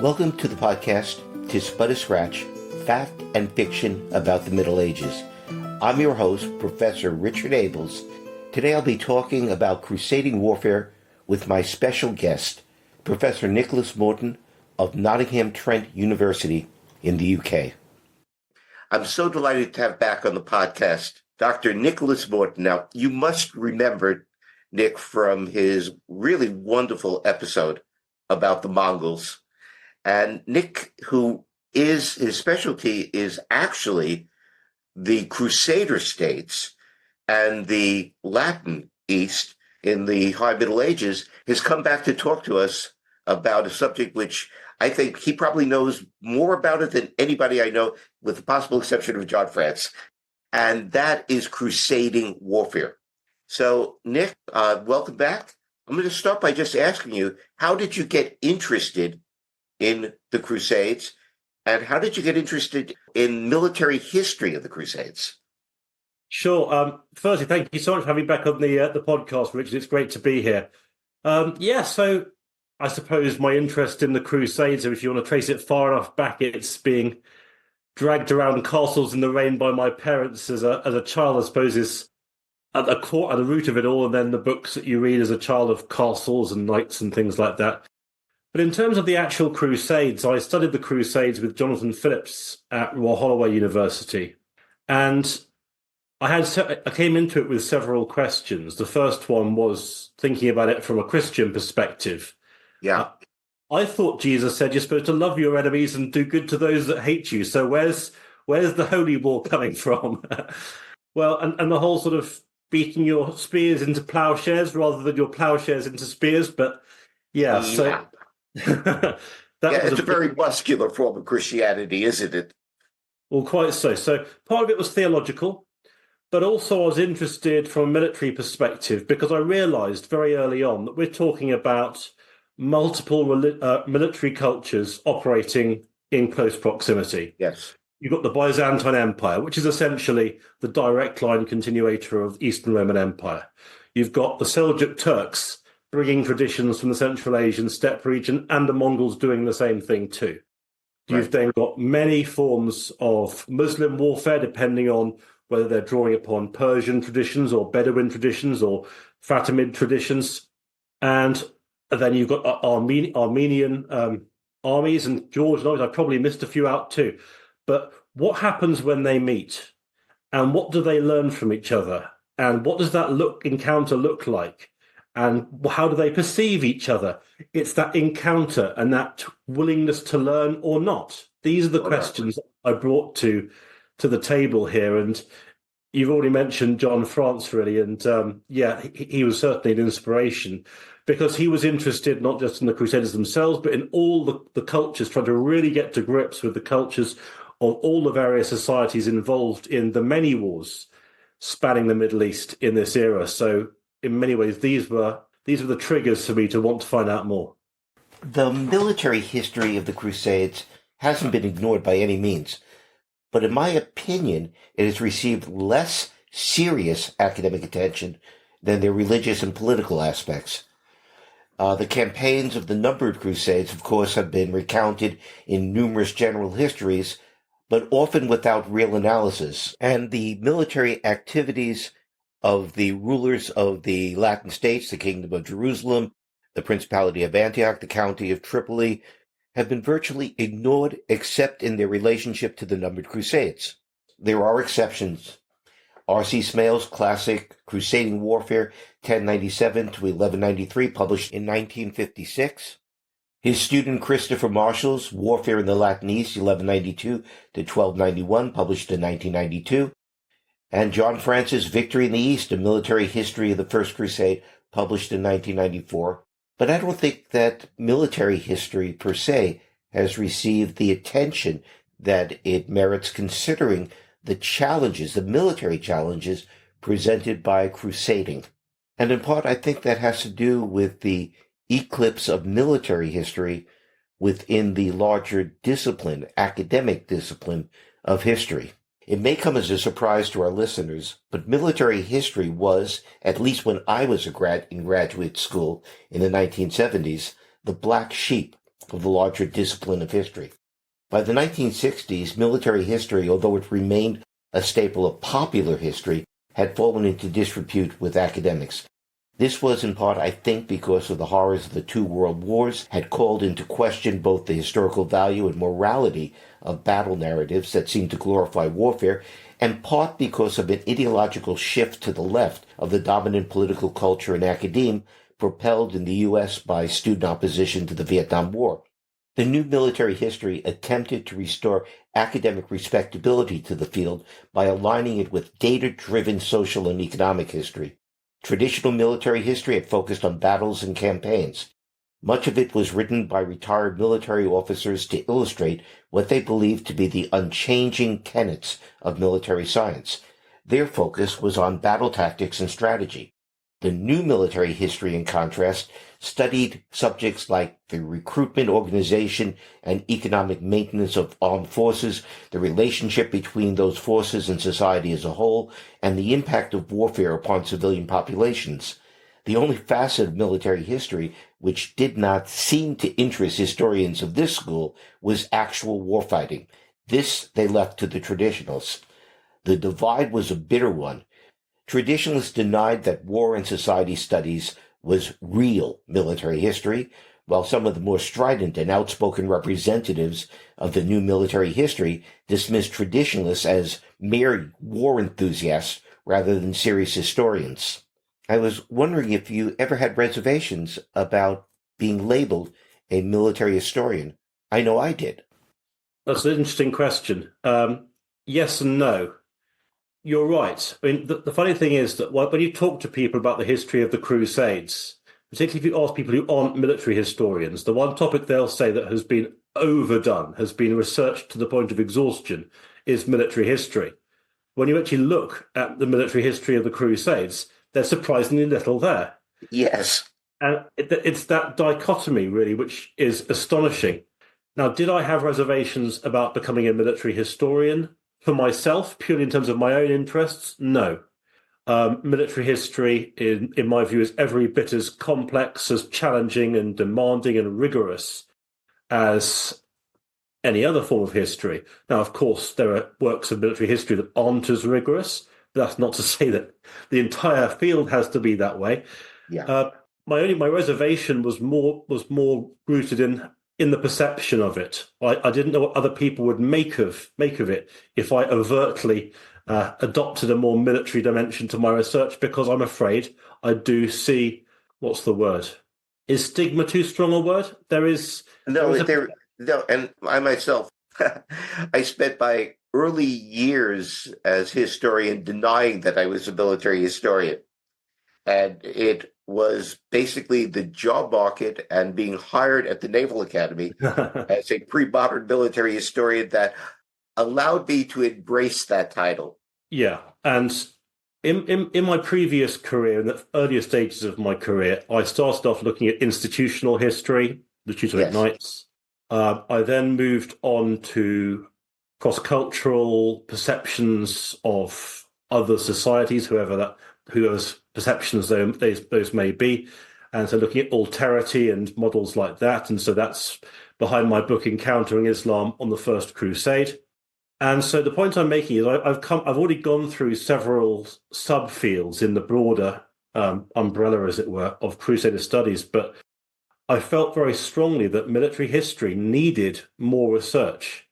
Welcome to the podcast, Tis But a Scratch, Fact and Fiction about the Middle Ages. I'm your host, Professor Richard Abels. Today I'll be talking about crusading warfare with my special guest, Professor Nicholas Morton of Nottingham Trent University in the UK. I'm so delighted to have back on the podcast Dr. Nicholas Morton. Now, you must remember Nick from his really wonderful episode about the Mongols. And Nick, his specialty is actually the Crusader States and the Latin East in the High Middle Ages, has come back to talk to us about a subject which I think he probably knows more about it than anybody I know, with the possible exception of John France. And that is crusading warfare. So, Nick, welcome back. I'm going to start by just asking you, how did you get interested in the Crusades? And how did you get interested in military history of the Crusades? Sure. Firstly, thank you so much for having me back on the podcast, Richard. It's great to be here. So I suppose my interest in the Crusades, if you want to trace it far enough back, it's being dragged around castles in the rain by my parents as a child, I suppose, is at the root of it all, and then the books that you read as a child of castles and knights and things like that. But in terms of the actual Crusades, I studied the Crusades with Jonathan Phillips at Royal Holloway University. And I came into it with several questions. The first one was thinking about it from a Christian perspective. Yeah. I thought Jesus said you're supposed to love your enemies and do good to those that hate you. So where's the holy war coming from? Well, and the whole sort of beating your spears into plowshares rather than your plowshares into spears. But yeah, so it's a very muscular form of Christianity, isn't it? Well, quite so. So part of it was theological, but also I was interested from a military perspective because I realized very early on that we're talking about multiple military cultures operating in close proximity. Yes. You've got the Byzantine Empire, which is essentially the direct line continuator of Eastern Roman Empire. You've got the Seljuk Turks bringing traditions from the Central Asian steppe region, and the Mongols doing the same thing too. You've then got many forms of Muslim warfare, depending on whether they're drawing upon Persian traditions or Bedouin traditions or Fatimid traditions. And then you've got Armenian armies and Georgian armies. I probably missed a few out too. But what happens when they meet? And what do they learn from each other? And what does that encounter look like? And how do they perceive each other? It's that encounter and that willingness to learn or not. These are the questions I brought to the table here. And you've already mentioned John France, really. And he was certainly an inspiration because he was interested not just in the Crusaders themselves, but in all the cultures, trying to really get to grips with the cultures of all the various societies involved in the many wars spanning the Middle East in this era. So in many ways, these were the triggers for me to want to find out more. The military history of the Crusades hasn't been ignored by any means, but in my opinion, it has received less serious academic attention than their religious and political aspects. The campaigns of the numbered Crusades, of course, have been recounted in numerous general histories, but often without real analysis. And the military activities of the rulers of the Latin states, the Kingdom of Jerusalem, the Principality of Antioch, the County of Tripoli, have been virtually ignored except in their relationship to the numbered Crusades. There are exceptions. R.C. Smale's classic Crusading Warfare, 1097 to 1193, published in 1956. His student Christopher Marshall's Warfare in the Latin East, 1192 to 1291, published in 1992. And John France's Victory in the East, A Military History of the First Crusade, published in 1994. But I don't think that military history per se has received the attention that it merits, considering the military challenges presented by crusading. And in part, I think that has to do with the eclipse of military history within the larger discipline, academic discipline of history. It may come as a surprise to our listeners, but military history was, at least when I was in graduate school in the 1970s, the black sheep of the larger discipline of history. By the 1960s, military history, although it remained a staple of popular history, had fallen into disrepute with academics. This was in part, I think, because of the horrors of the two world wars had called into question both the historical value and morality of battle narratives that seemed to glorify warfare, and part because of an ideological shift to the left of the dominant political culture in academe propelled in the U.S. by student opposition to the Vietnam War. The new military history attempted to restore academic respectability to the field by aligning it with data-driven social and economic history. Traditional military history had focused on battles and campaigns. Much of it was written by retired military officers to illustrate what they believed to be the unchanging tenets of military science. Their focus was on battle tactics and strategy. The new military history, in contrast, studied subjects like the recruitment, organization, and economic maintenance of armed forces, the relationship between those forces and society as a whole, and the impact of warfare upon civilian populations. The only facet of military history which did not seem to interest historians of this school was actual warfighting. This they left to the traditionalists. The divide was a bitter one. Traditionalists denied that war and society studies was real military history, while some of the more strident and outspoken representatives of the new military history dismissed traditionalists as mere war enthusiasts rather than serious historians. I was wondering if you ever had reservations about being labeled a military historian. I know I did. That's an interesting question. Yes and no. You're right. I mean, the funny thing is that when you talk to people about the history of the Crusades, particularly if you ask people who aren't military historians, the one topic they'll say that has been overdone, has been researched to the point of exhaustion, is military history. When you actually look at the military history of the Crusades, there's surprisingly little there. Yes. And it's that dichotomy, really, which is astonishing. Now, did I have reservations about becoming a military historian? For myself, purely in terms of my own interests, no. Military history, in my view, is every bit as complex, as challenging and demanding and rigorous as any other form of history. Now, of course, there are works of military history that aren't as rigorous, but that's not to say that the entire field has to be that way. Yeah. My reservation was more rooted in the perception of it. I didn't know what other people would make of it if I overtly adopted a more military dimension to my research, because I'm afraid I do see, what's the word? Is stigma too strong a word? No, and I myself, I spent my early years as historian denying that I was a military historian. And it was basically the job market and being hired at the Naval Academy as a pre-modern military historian that allowed me to embrace that title. Yeah, and in my previous career, in the earlier stages of my career, I started off looking at institutional history, the Teutonic Knights. I then moved on to cross-cultural perceptions of other societies, whoever's perceptions those may be. And so looking at alterity and models like that. And so that's behind my book, Encountering Islam on the First Crusade. And so the point I'm making is I've already gone through several subfields in the broader umbrella, as it were, of Crusader studies, but I felt very strongly that military history needed more research.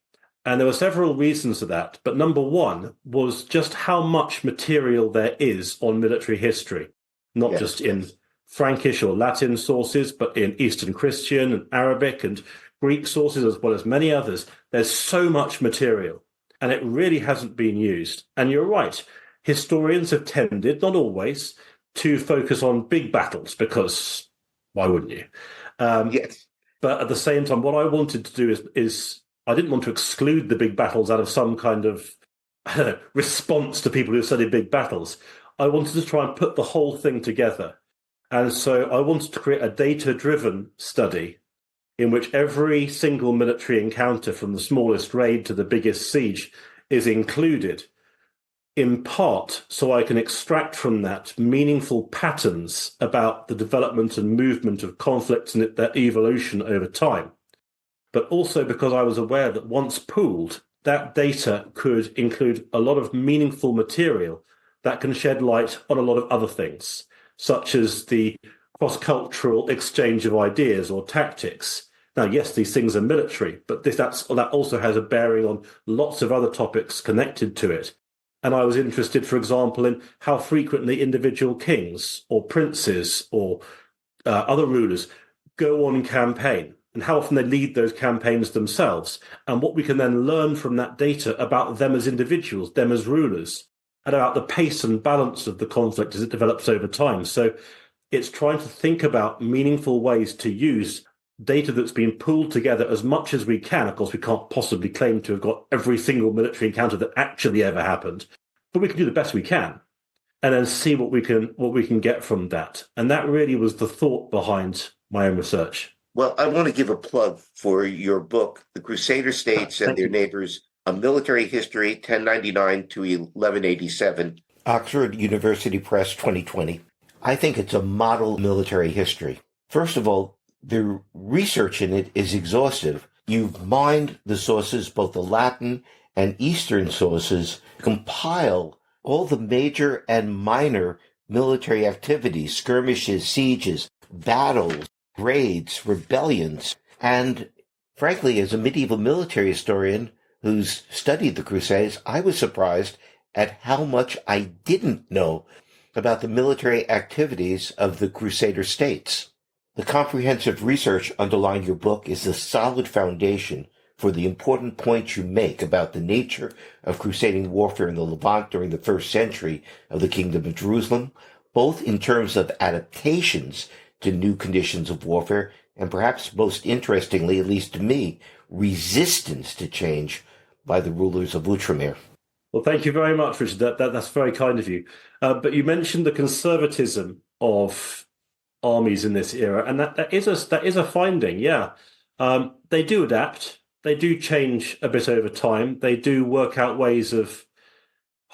And there were several reasons for that. But number one was just how much material there is on military history, not just in Frankish or Latin sources, but in Eastern Christian and Arabic and Greek sources, as well as many others. There's so much material, and it really hasn't been used. And you're right. Historians have tended, not always, to focus on big battles, because why wouldn't you? But at the same time, what I wanted to do is I didn't want to exclude the big battles out of some kind of response to people who study big battles. I wanted to try and put the whole thing together. And so I wanted to create a data-driven study in which every single military encounter, from the smallest raid to the biggest siege, is included, in part so I can extract from that meaningful patterns about the development and movement of conflicts and their evolution over time. but also because I was aware that once pooled, that data could include a lot of meaningful material that can shed light on a lot of other things, such as the cross-cultural exchange of ideas or tactics. Now, yes, these things are military, but that also has a bearing on lots of other topics connected to it. And I was interested, for example, in how frequently individual kings or princes or other rulers go on campaign and how often they lead those campaigns themselves, and what we can then learn from that data about them as individuals, them as rulers, and about the pace and balance of the conflict as it develops over time. So it's trying to think about meaningful ways to use data that's been pooled together as much as we can. Of course, we can't possibly claim to have got every single military encounter that actually ever happened, but we can do the best we can and then see what we can get from that. And that really was the thought behind my own research. Well, I want to give a plug for your book, The Crusader States and Their Neighbors, A Military History, 1099 to 1187, Oxford University Press, 2020. I think it's a model military history. First of all, the research in it is exhaustive. You've mined the sources, both the Latin and Eastern sources, compile all the major and minor military activities, skirmishes, sieges, battles, raids, rebellions. And frankly, as a medieval military historian who's studied the Crusades, I was surprised at how much I didn't know about the military activities of the Crusader States. The comprehensive research underlying your book is a solid foundation for the important points you make about the nature of crusading warfare in the Levant during the first century of the Kingdom of Jerusalem, both in terms of adaptations to new conditions of warfare, and perhaps most interestingly, at least to me, resistance to change by the rulers of Outremer. Well, thank you very much, Richard. That's very kind of you. But you mentioned the conservatism of armies in this era, and that is a finding. Yeah, they do adapt. They do change a bit over time. They do work out ways of,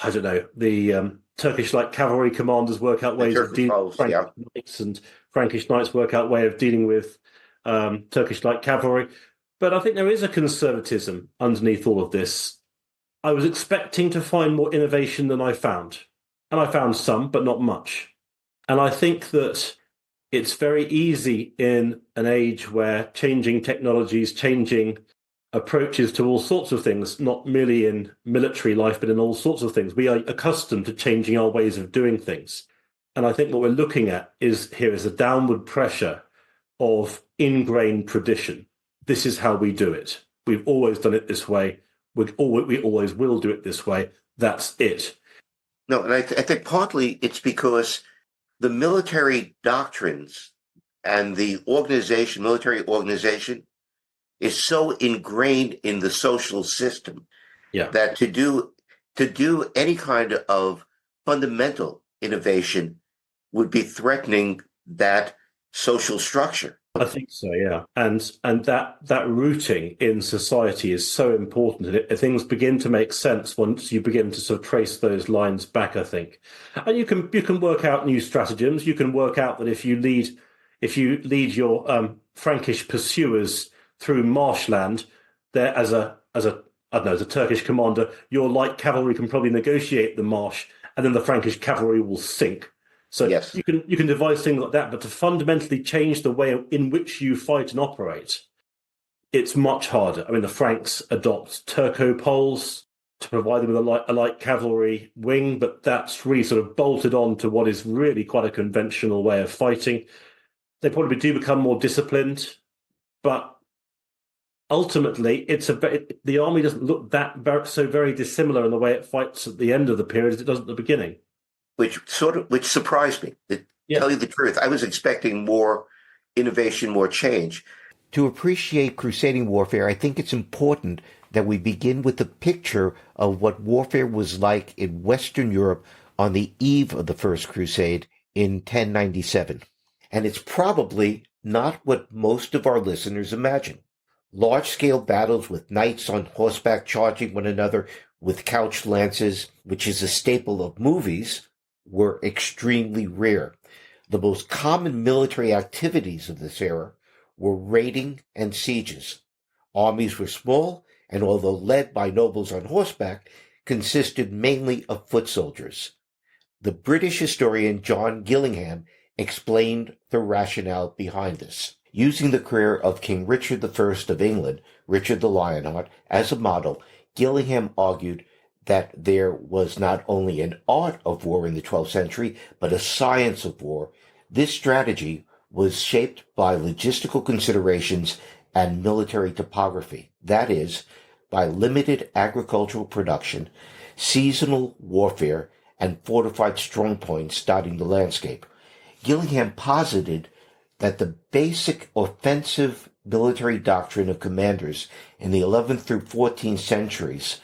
I don't know, the Turkish light cavalry commanders work out ways of dealing with Frankish knights, and Frankish knights work out way of dealing with Turkish light cavalry. But I think there is a conservatism underneath all of this. I was expecting to find more innovation than I found. And I found some, but not much. And I think that it's very easy in an age where changing technologies, changing approaches to all sorts of things, not merely in military life, but in all sorts of things. We are accustomed to changing our ways of doing things. And I think what we're looking at is a downward pressure of ingrained tradition. This is how we do it. We've always done it this way. We always will do it this way. That's it. No, and I think partly it's because the military doctrines and the military organization, is so ingrained in the social system that to do any kind of fundamental innovation would be threatening that social structure. I think so, yeah. And that rooting in society is so important. And things begin to make sense once you begin to sort of trace those lines back, I think. And you can work out new stratagems. You can work out that if you lead your Frankish pursuers through marshland, there as a Turkish commander, your light cavalry can probably negotiate the marsh, and then the Frankish cavalry will sink. So yes, you can devise things like that, but to fundamentally change the way in which you fight and operate, it's much harder. I mean, the Franks adopt Turco-Poles to provide them with a light cavalry wing, but that's really sort of bolted on to what is really quite a conventional way of fighting. They probably do become more disciplined, but ultimately, the army doesn't look so very dissimilar in the way it fights at the end of the period as it does at the beginning. Which surprised me. To tell you the truth, I was expecting more innovation, more change. To appreciate crusading warfare, I think it's important that we begin with a picture of what warfare was like in Western Europe on the eve of the First Crusade in 1097. And it's probably not what most of our listeners imagine. Large-scale battles with knights on horseback charging one another with couched lances, which is a staple of movies, were extremely rare. The most common military activities of this era were raiding and sieges. Armies were small, and although led by nobles on horseback, consisted mainly of foot soldiers. The British historian John Gillingham explained the rationale behind this. Using the career of King Richard I of England, Richard the Lionheart, as a model, Gillingham argued that there was not only an art of war in the 12th century, but a science of war. This strategy was shaped by logistical considerations and military topography, that is, by limited agricultural production, seasonal warfare, and fortified strongpoints dotting the landscape. Gillingham posited that the basic offensive military doctrine of commanders in the 11th through 14th centuries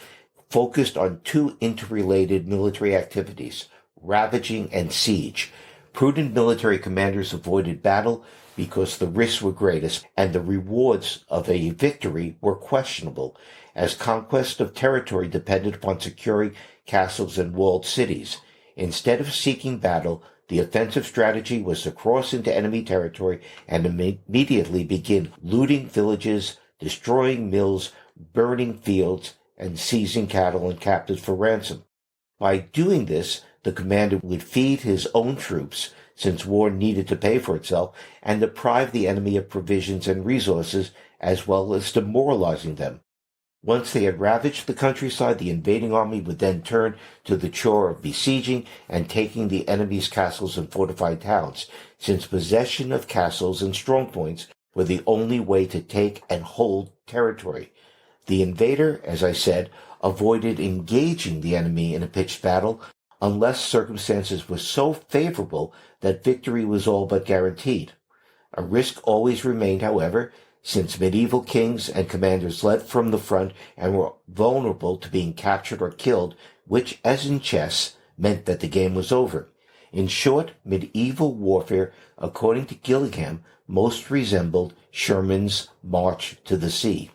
focused on two interrelated military activities, ravaging and siege. Prudent military commanders avoided battle because the risks were greatest and the rewards of a victory were questionable, as conquest of territory depended upon securing castles and walled cities. Instead of seeking battle, the offensive strategy was to cross into enemy territory and immediately begin looting villages, destroying mills, burning fields, and seizing cattle and captives for ransom. By doing this, the commander would feed his own troops, since war needed to pay for itself, and deprive the enemy of provisions and resources, as well as demoralizing them. Once they had ravaged the countryside, the invading army would then turn to the chore of besieging and taking the enemy's castles and fortified towns, since possession of castles and strongpoints were the only way to take and hold territory. The invader, as I said, avoided engaging the enemy in a pitched battle unless circumstances were so favorable that victory was all but guaranteed. A risk always remained, however, since medieval kings and commanders led from the front and were vulnerable to being captured or killed, which, as in chess, meant that the game was over. In short, medieval warfare, according to Gillingham, most resembled Sherman's March to the Sea.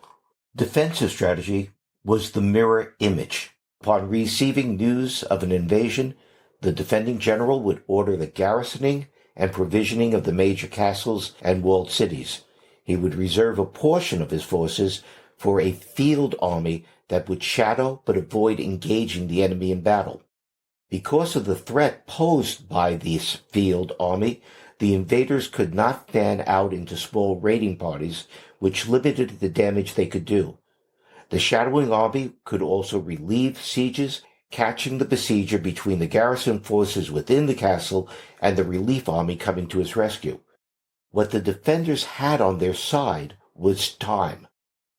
Defensive strategy was the mirror image. Upon receiving news of an invasion, the defending general would order the garrisoning and provisioning of the major castles and walled cities. He would reserve a portion of his forces for a field army that would shadow but avoid engaging the enemy in battle. Because of the threat posed by this field army, the invaders could not fan out into small raiding parties, which limited the damage they could do. The shadowing army could also relieve sieges, catching the besieger between the garrison forces within the castle and the relief army coming to his rescue. What the defenders had on their side was time.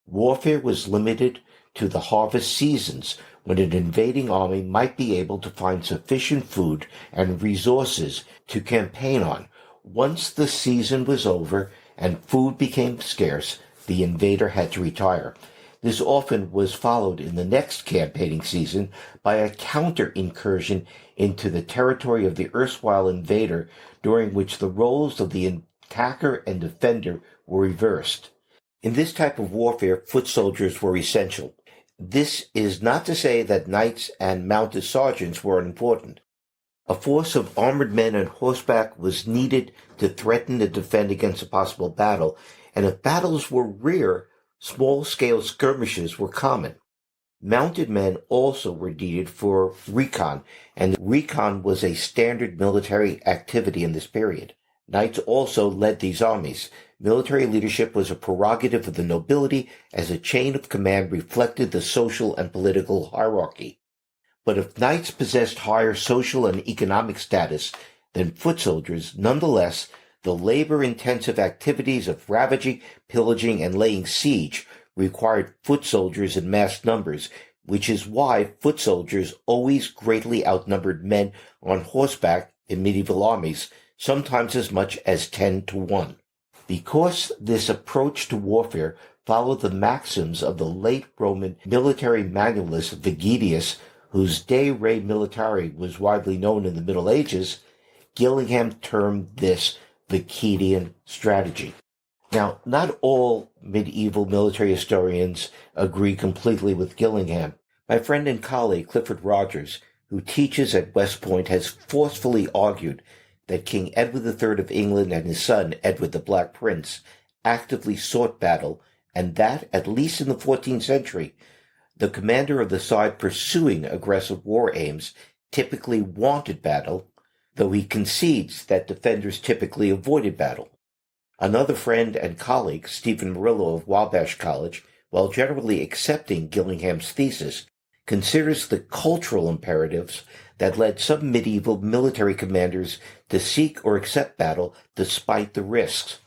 Warfare was limited to the harvest seasons, when an invading army might be able to find sufficient food and resources to campaign on. Once the season was over and food became scarce, the invader had to retire. This often was followed in the next campaigning season by a counter-incursion into the territory of the erstwhile invader, during which the roles of the attacker and defender were reversed. In this type of warfare, foot soldiers were essential. This is not to say that knights and mounted sergeants were unimportant. A force of armored men on horseback was needed to threaten and defend against a possible battle, and if battles were rare, small-scale skirmishes were common. Mounted men also were needed for recon, and recon was a standard military activity in this period. Knights also led these armies. Military leadership was a prerogative of the nobility, as a chain of command reflected the social and political hierarchy. But if knights possessed higher social and economic status than foot soldiers, nonetheless, the labor-intensive activities of ravaging, pillaging, and laying siege required foot soldiers in mass numbers, which is why foot soldiers always greatly outnumbered men on horseback in medieval armies, sometimes as much as 10-1. Because this approach to warfare followed the maxims of the late Roman military manualist Vigedius, whose De Re Militari was widely known in the Middle Ages, Gillingham termed this the Vigedian strategy. Now, not all medieval military historians agree completely with Gillingham. My friend and colleague Clifford Rogers, who teaches at West Point, has forcefully argued that King Edward III of England and his son, Edward the Black Prince, actively sought battle and that, at least in the 14th century, the commander of the side pursuing aggressive war aims typically wanted battle, though he concedes that defenders typically avoided battle. Another friend and colleague, Stephen Murillo of Wabash College, while generally accepting Gillingham's thesis, considers the cultural imperatives that led some medieval military commanders to seek or accept battle despite the risks.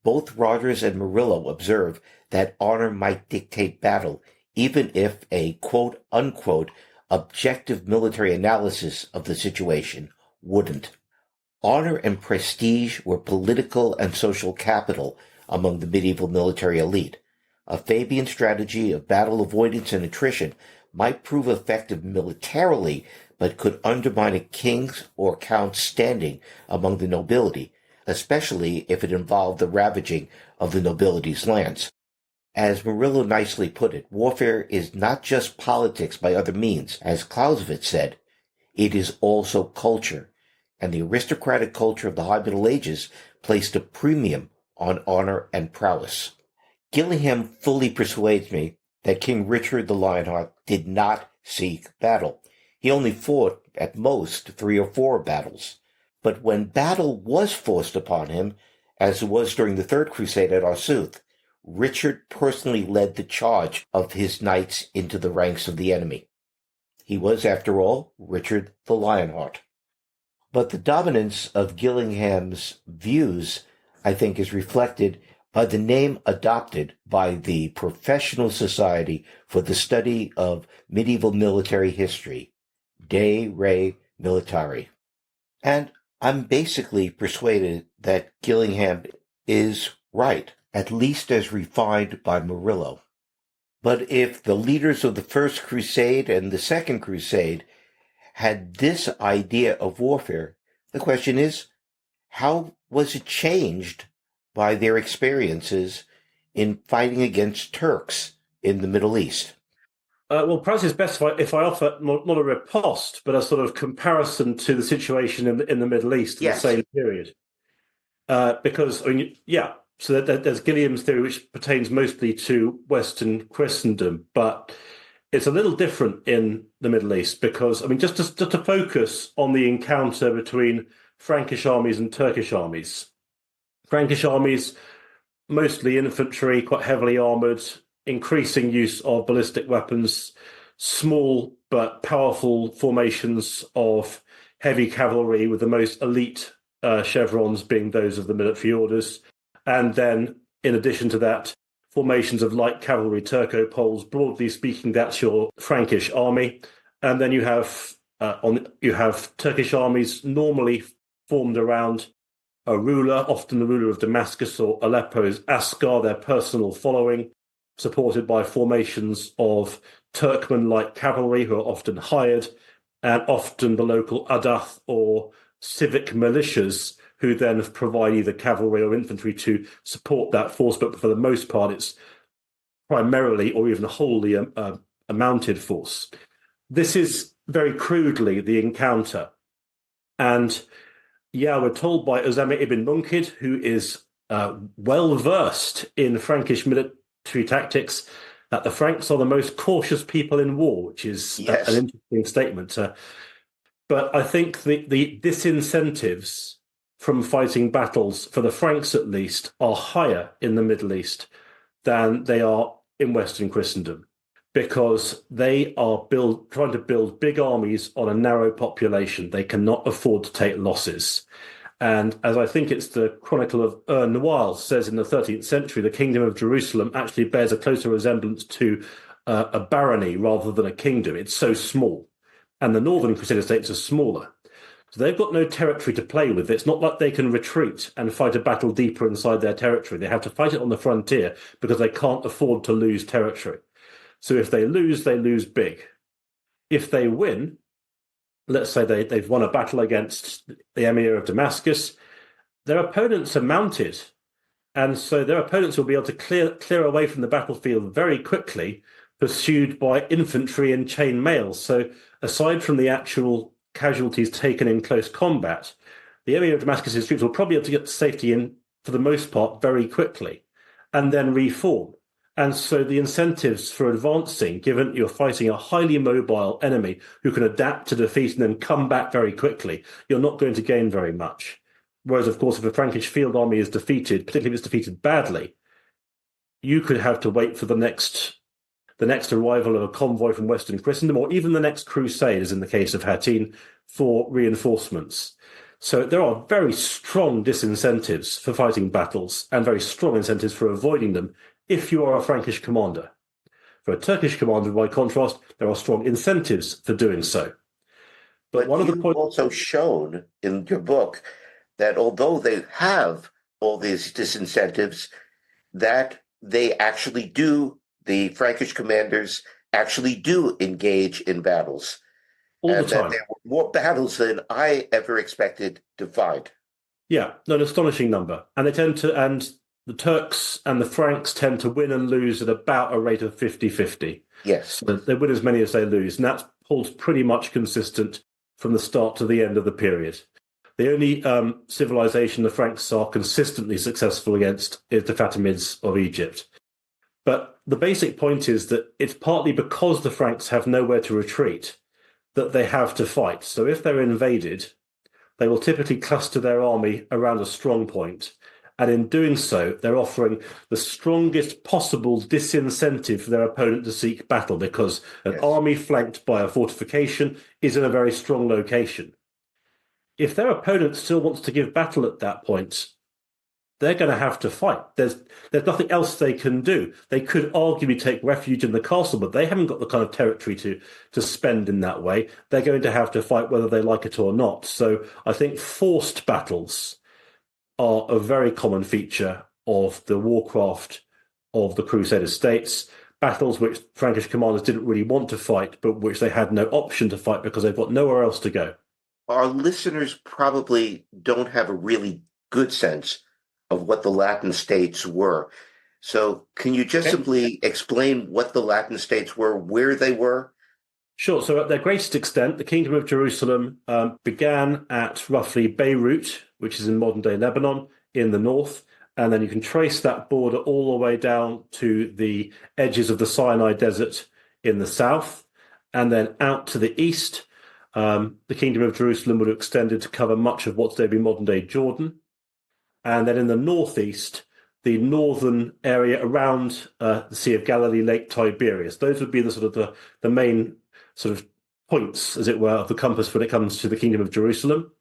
Both Rogers and Murillo observe that honor might dictate battle, even if a quote-unquote objective military analysis of the situation wouldn't. Honor and prestige were political and social capital among the medieval military elite. A Fabian strategy of battle avoidance and attrition might prove effective militarily, but could undermine a king's or count's standing among the nobility, especially if it involved the ravaging of the nobility's lands. As Murillo nicely put it, warfare is not just politics by other means, as Clausewitz said. It is also culture, and the aristocratic culture of the High Middle Ages placed a premium on honor and prowess. Gillingham fully persuades me that King Richard the Lionheart did not seek battle. He only fought, at most, 3 or 4 battles. But when battle was forced upon him, as it was during the Third Crusade at Arsuf, Richard personally led the charge of his knights into the ranks of the enemy. He was, after all, Richard the Lionheart. But the dominance of Gillingham's views, I think, is reflected by the name adopted by the Professional Society for the Study of Medieval Military History, De Re Militari. And I'm basically persuaded that Gillingham is right, at least as refined by Murillo. But if the leaders of the First Crusade and the Second Crusade had this idea of warfare, the question is, how was it changed by their experiences in fighting against Turks in the Middle East? Well, perhaps it's best if I offer not a riposte, but a sort of comparison to the situation in the Middle East in the same period. Because, so there's Gilliam's theory, which pertains mostly to Western Christendom, but it's a little different in the Middle East because, just to focus on the encounter between Frankish armies and Turkish armies. Frankish armies, mostly infantry, quite heavily armoured, increasing use of ballistic weapons, small but powerful formations of heavy cavalry with the most elite chevrons being those of the military orders. And then, in addition to that, formations of light cavalry, Turco-Poles. Broadly speaking, that's your Frankish army. And then you have Turkish armies normally formed around a ruler, often the ruler of Damascus or Aleppo's Askar, their personal following, supported by formations of Turkmen-like cavalry who are often hired, and often the local Adath or civic militias who then provide either cavalry or infantry to support that force, but for the most part, it's primarily or even wholly a mounted force. This is very crudely the encounter. And we're told by Osama ibn Munkid, who is well-versed in Frankish military tactics, that the Franks are the most cautious people in war, which is an interesting statement. But I think the disincentives from fighting battles, for the Franks at least, are higher in the Middle East than they are in Western Christendom, because they are trying to build big armies on a narrow population. They cannot afford to take losses. And as I think it's the Chronicle of Noailles says in the 13th century, the Kingdom of Jerusalem actually bears a closer resemblance to a barony rather than a kingdom. It's so small. And the northern Crusader states are smaller. So they've got no territory to play with. It's not like they can retreat and fight a battle deeper inside their territory. They have to fight it on the frontier because they can't afford to lose territory. So if they lose big. If they win, let's say they've won a battle against the Emir of Damascus, their opponents are mounted. And so their opponents will be able to clear away from the battlefield very quickly, pursued by infantry and chain mail. So aside from the actual casualties taken in close combat, the Emir of Damascus's troops will probably be able to get to safety in, for the most part, very quickly, and then reform. And so the incentives for advancing, given you're fighting a highly mobile enemy who can adapt to defeat and then come back very quickly, you're not going to gain very much. Whereas, of course, if a Frankish field army is defeated, particularly if it's defeated badly, you could have to wait for the next arrival of a convoy from Western Christendom, or even the next crusade, as in the case of Hattin, for reinforcements. So there are very strong disincentives for fighting battles and very strong incentives for avoiding them if you are a Frankish commander. For a Turkish commander, by contrast, there are strong incentives for doing so. But one of the points also shown in your book that although they have all these disincentives, that they actually do, the Frankish commanders actually do engage in battles. All the time. There were more battles than I ever expected to find. Yeah, an astonishing number. And the Turks and the Franks tend to win and lose at about a rate of 50-50. Yes. So they win as many as they lose. And that holds pretty much consistent from the start to the end of the period. The only civilization the Franks are consistently successful against is the Fatimids of Egypt. But the basic point is that it's partly because the Franks have nowhere to retreat that they have to fight. So if they're invaded, they will typically cluster their army around a strong point. And in doing so, they're offering the strongest possible disincentive for their opponent to seek battle, because an army flanked by a fortification is in a very strong location. If their opponent still wants to give battle at that point, they're going to have to fight. There's nothing else they can do. They could arguably take refuge in the castle, but they haven't got the kind of territory to spend in that way. They're going to have to fight whether they like it or not. So I think forced battles are a very common feature of the warcraft of the Crusader States. Battles which Frankish commanders didn't really want to fight, but which they had no option to fight because they've got nowhere else to go. Our listeners probably don't have a really good sense of what the Latin states were. So can you just simply explain what the Latin states were, where they were? Sure. So at their greatest extent, the Kingdom of Jerusalem began at roughly Beirut, which is in modern-day Lebanon, in the north. And then you can trace that border all the way down to the edges of the Sinai Desert in the south. And then out to the east, the Kingdom of Jerusalem would have extended to cover much of what's today be modern-day Jordan. And then in the northeast, the northern area around the Sea of Galilee, Lake Tiberias. Those would be the sort of the main sort of points, as it were, of the compass when it comes to the Kingdom of Jerusalem.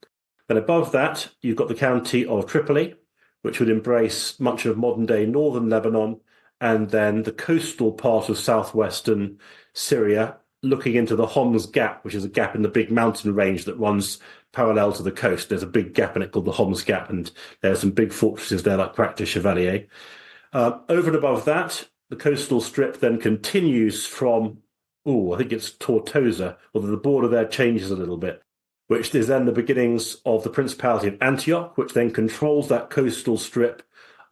Then above that, you've got the county of Tripoli, which would embrace much of modern-day northern Lebanon, and then the coastal part of southwestern Syria, looking into the Homs Gap, which is a gap in the big mountain range that runs parallel to the coast. There's a big gap in it called the Homs Gap, and there are some big fortresses there like Crac de Chevalier. Over and above that, the coastal strip then continues from, I think it's Tortosa, although the border there changes a little bit, which is then the beginnings of the Principality of Antioch, which then controls that coastal strip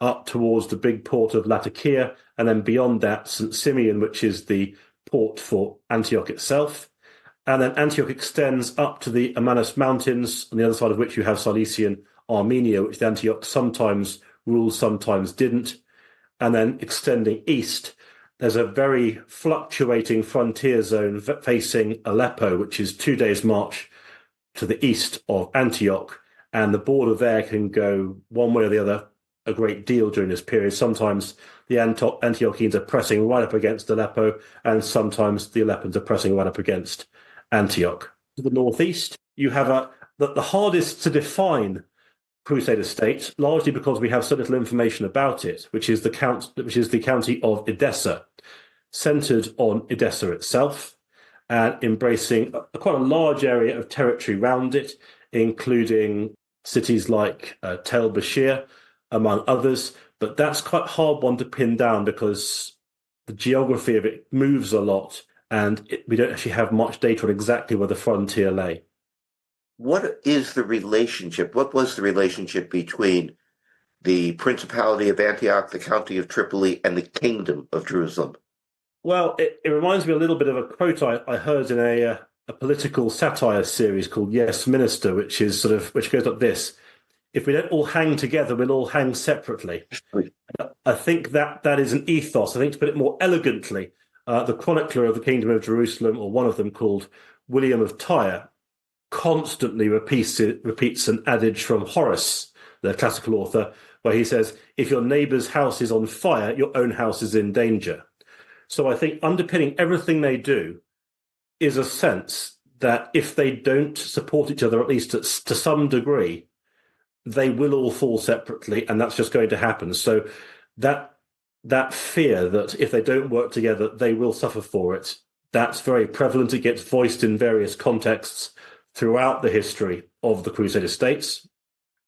up towards the big port of Latakia, and then beyond that, St. Simeon, which is the port for Antioch itself. And then Antioch extends up to the Amanus Mountains, on the other side of which you have Cilician Armenia, which the Antioch sometimes ruled, sometimes didn't. And then extending east, there's a very fluctuating frontier zone facing Aleppo, which is 2 days' march to the east of Antioch. And the border there can go one way or the other a great deal during this period. Sometimes the Antiochenes are pressing right up against Aleppo, and sometimes the Aleppans are pressing right up against Antioch. To the northeast, you have the hardest to define Crusader state, largely because we have so little information about it, which is the county of Edessa, centered on Edessa itself, and embracing quite a large area of territory around it, including cities like Tel Bashir, among others. But that's quite a hard one to pin down because the geography of it moves a lot, and we don't actually have much data on exactly where the frontier lay. What is the relationship? What was the relationship between the Principality of Antioch, the County of Tripoli, and the Kingdom of Jerusalem? Well, it reminds me a little bit of a quote I heard in a political satire series called Yes, Minister, which goes like this: if we don't all hang together, we'll all hang separately. I think that is an ethos. I think, to put it more elegantly, the chronicler of the Kingdom of Jerusalem, or one of them, called William of Tyre, constantly repeats an adage from Horace, the classical author, where he says, if your neighbour's house is on fire, your own house is in danger. So I think underpinning everything they do is a sense that if they don't support each other, at least to some degree, they will all fall separately, and that's just going to happen. So that fear that if they don't work together, they will suffer for it, that's very prevalent. It gets voiced in various contexts throughout the history of the Crusader States.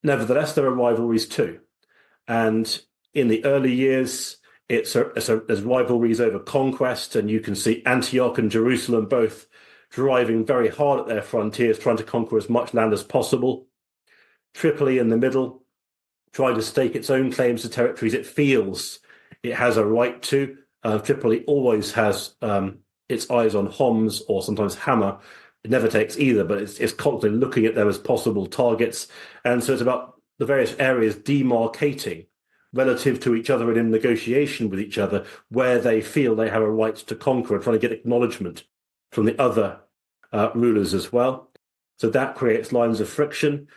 Nevertheless, there are rivalries too. And in the early years, there's rivalries over conquest, and you can see Antioch and Jerusalem both driving very hard at their frontiers, trying to conquer as much land as possible. Tripoli in the middle, trying to stake its own claims to territories it feels it has a right to. Tripoli always has its eyes on Homs, or sometimes Hama. It never takes either, but it's constantly looking at them as possible targets. And so it's about the various areas demarcating relative to each other and in negotiation with each other, where they feel they have a right to conquer, and trying to get acknowledgement from the other rulers as well. So that creates lines of friction.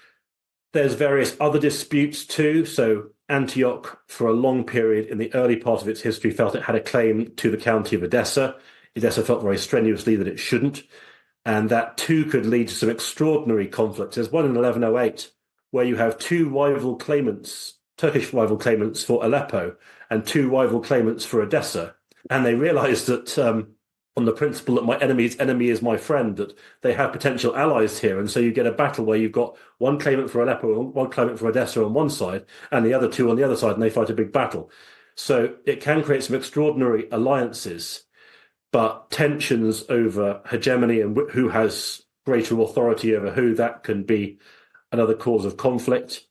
There's various other disputes too. So Antioch, for a long period in the early part of its history, felt it had a claim to the county of Edessa. Edessa felt very strenuously that it shouldn't. And that too could lead to some extraordinary conflicts. There's one in 1108 where you have two rival claimants, Turkish rival claimants for Aleppo and two rival claimants for Edessa. And they realized that on the principle that my enemy's enemy is my friend, that they have potential allies here. And so you get a battle where you've got one claimant for Aleppo and one claimant for Edessa on one side, and the other two on the other side, and they fight a big battle. So it can create some extraordinary alliances, but tensions over hegemony and who has greater authority over who, that can be another cause of conflict.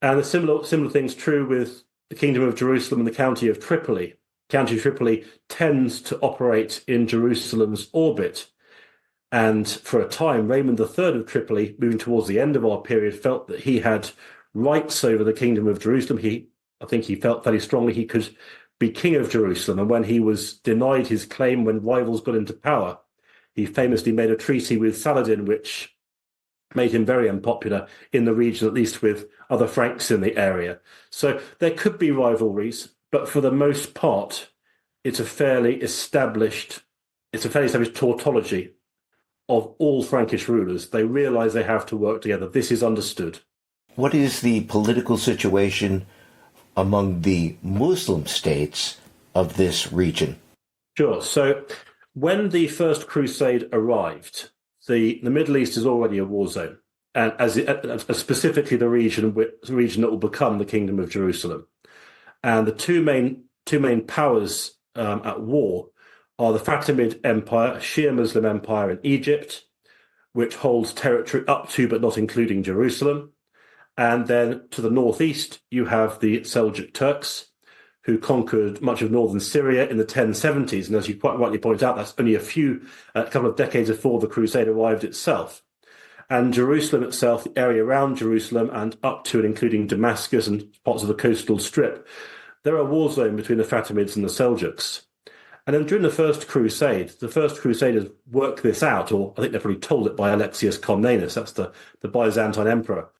And the similar thing's true with the Kingdom of Jerusalem and the County of Tripoli. County Tripoli tends to operate in Jerusalem's orbit. And for a time, Raymond III of Tripoli, moving towards the end of our period, felt that he had rights over the Kingdom of Jerusalem. I think he felt very strongly he could be king of Jerusalem. And when he was denied his claim, when rivals got into power, he famously made a treaty with Saladin, which made him very unpopular in the region, at least with other Franks in the area. So there could be rivalries, but for the most part, it's a fairly established tautology of all Frankish rulers. They realize they have to work together. This is understood. What is the political situation among the Muslim states of this region? Sure. So when the First Crusade arrived, the Middle East is already a war zone, and specifically the region that will become the Kingdom of Jerusalem. And the two main powers at war are the Fatimid Empire, a Shia Muslim empire in Egypt, which holds territory up to but not including Jerusalem. And then to the northeast, you have the Seljuk Turks, who conquered much of northern Syria in the 1070s. And as you quite rightly point out, that's only a couple of decades before the Crusade arrived itself. And Jerusalem itself, the area around Jerusalem and up to and including Damascus and parts of the coastal strip, they're a war zone between the Fatimids and the Seljuks. And then during the First Crusade, the First Crusaders worked this out, or I think they're probably told it by Alexius Comnenus, that's the Byzantine emperor.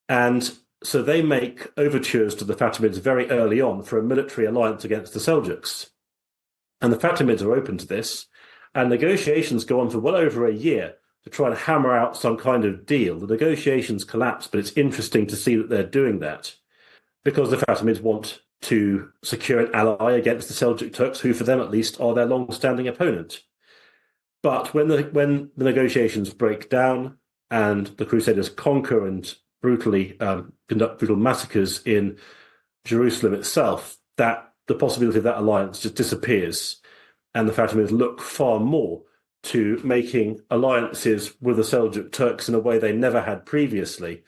And so they make overtures to the Fatimids very early on for a military alliance against the Seljuks. And the Fatimids are open to this, and negotiations go on for well over a year to try and hammer out some kind of deal. The negotiations collapse, but it's interesting to see that they're doing that because the Fatimids want to secure an ally against the Seljuk Turks, who for them at least are their long-standing opponent. But when the negotiations break down and the Crusaders conquer and brutally conduct brutal massacres in Jerusalem itself, that the possibility of that alliance just disappears, and the Fatimids look far more to making alliances with the Seljuk Turks in a way they never had previously,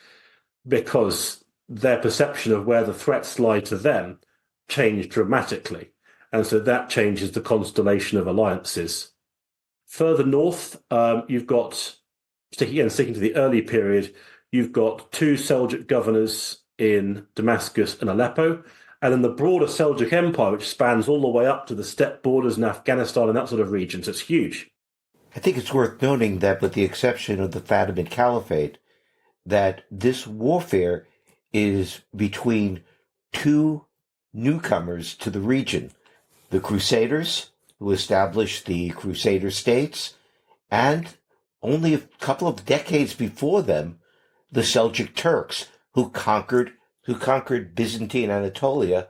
because their perception of where the threats lie to them changed dramatically. And so that changes the constellation of alliances. Further north, you've got, sticking to the early period, You've got two Seljuk governors in Damascus and Aleppo, and then the broader Seljuk Empire, which spans all the way up to the steppe borders in Afghanistan and that sort of region. So it's huge. I think it's worth noting that, with the exception of the Fatimid Caliphate, that this warfare is between two newcomers to the region: the Crusaders, who established the Crusader States, and only a couple of decades before them, the Seljuk Turks, who conquered Byzantine Anatolia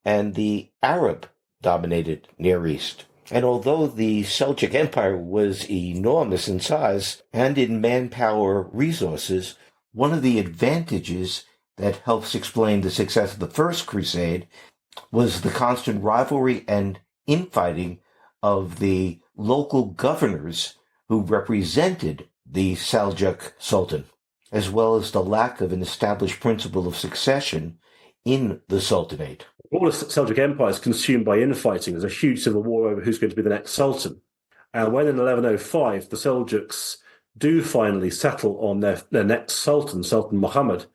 and the Arab-dominated Near East. And although the Seljuk Empire was enormous in size and in manpower resources, one of the advantages that helps explain the success of the First Crusade was the constant rivalry and infighting of the local governors who represented the Seljuk Sultan, as well as the lack of an established principle of succession in the Sultanate. All the Seljuk Empire is consumed by infighting. There's a huge civil war over who's going to be the next Sultan. And when in 1105 the Seljuks do finally settle on their next Sultan, Sultan Muhammad,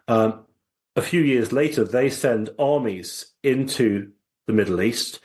a few years later they send armies into the Middle East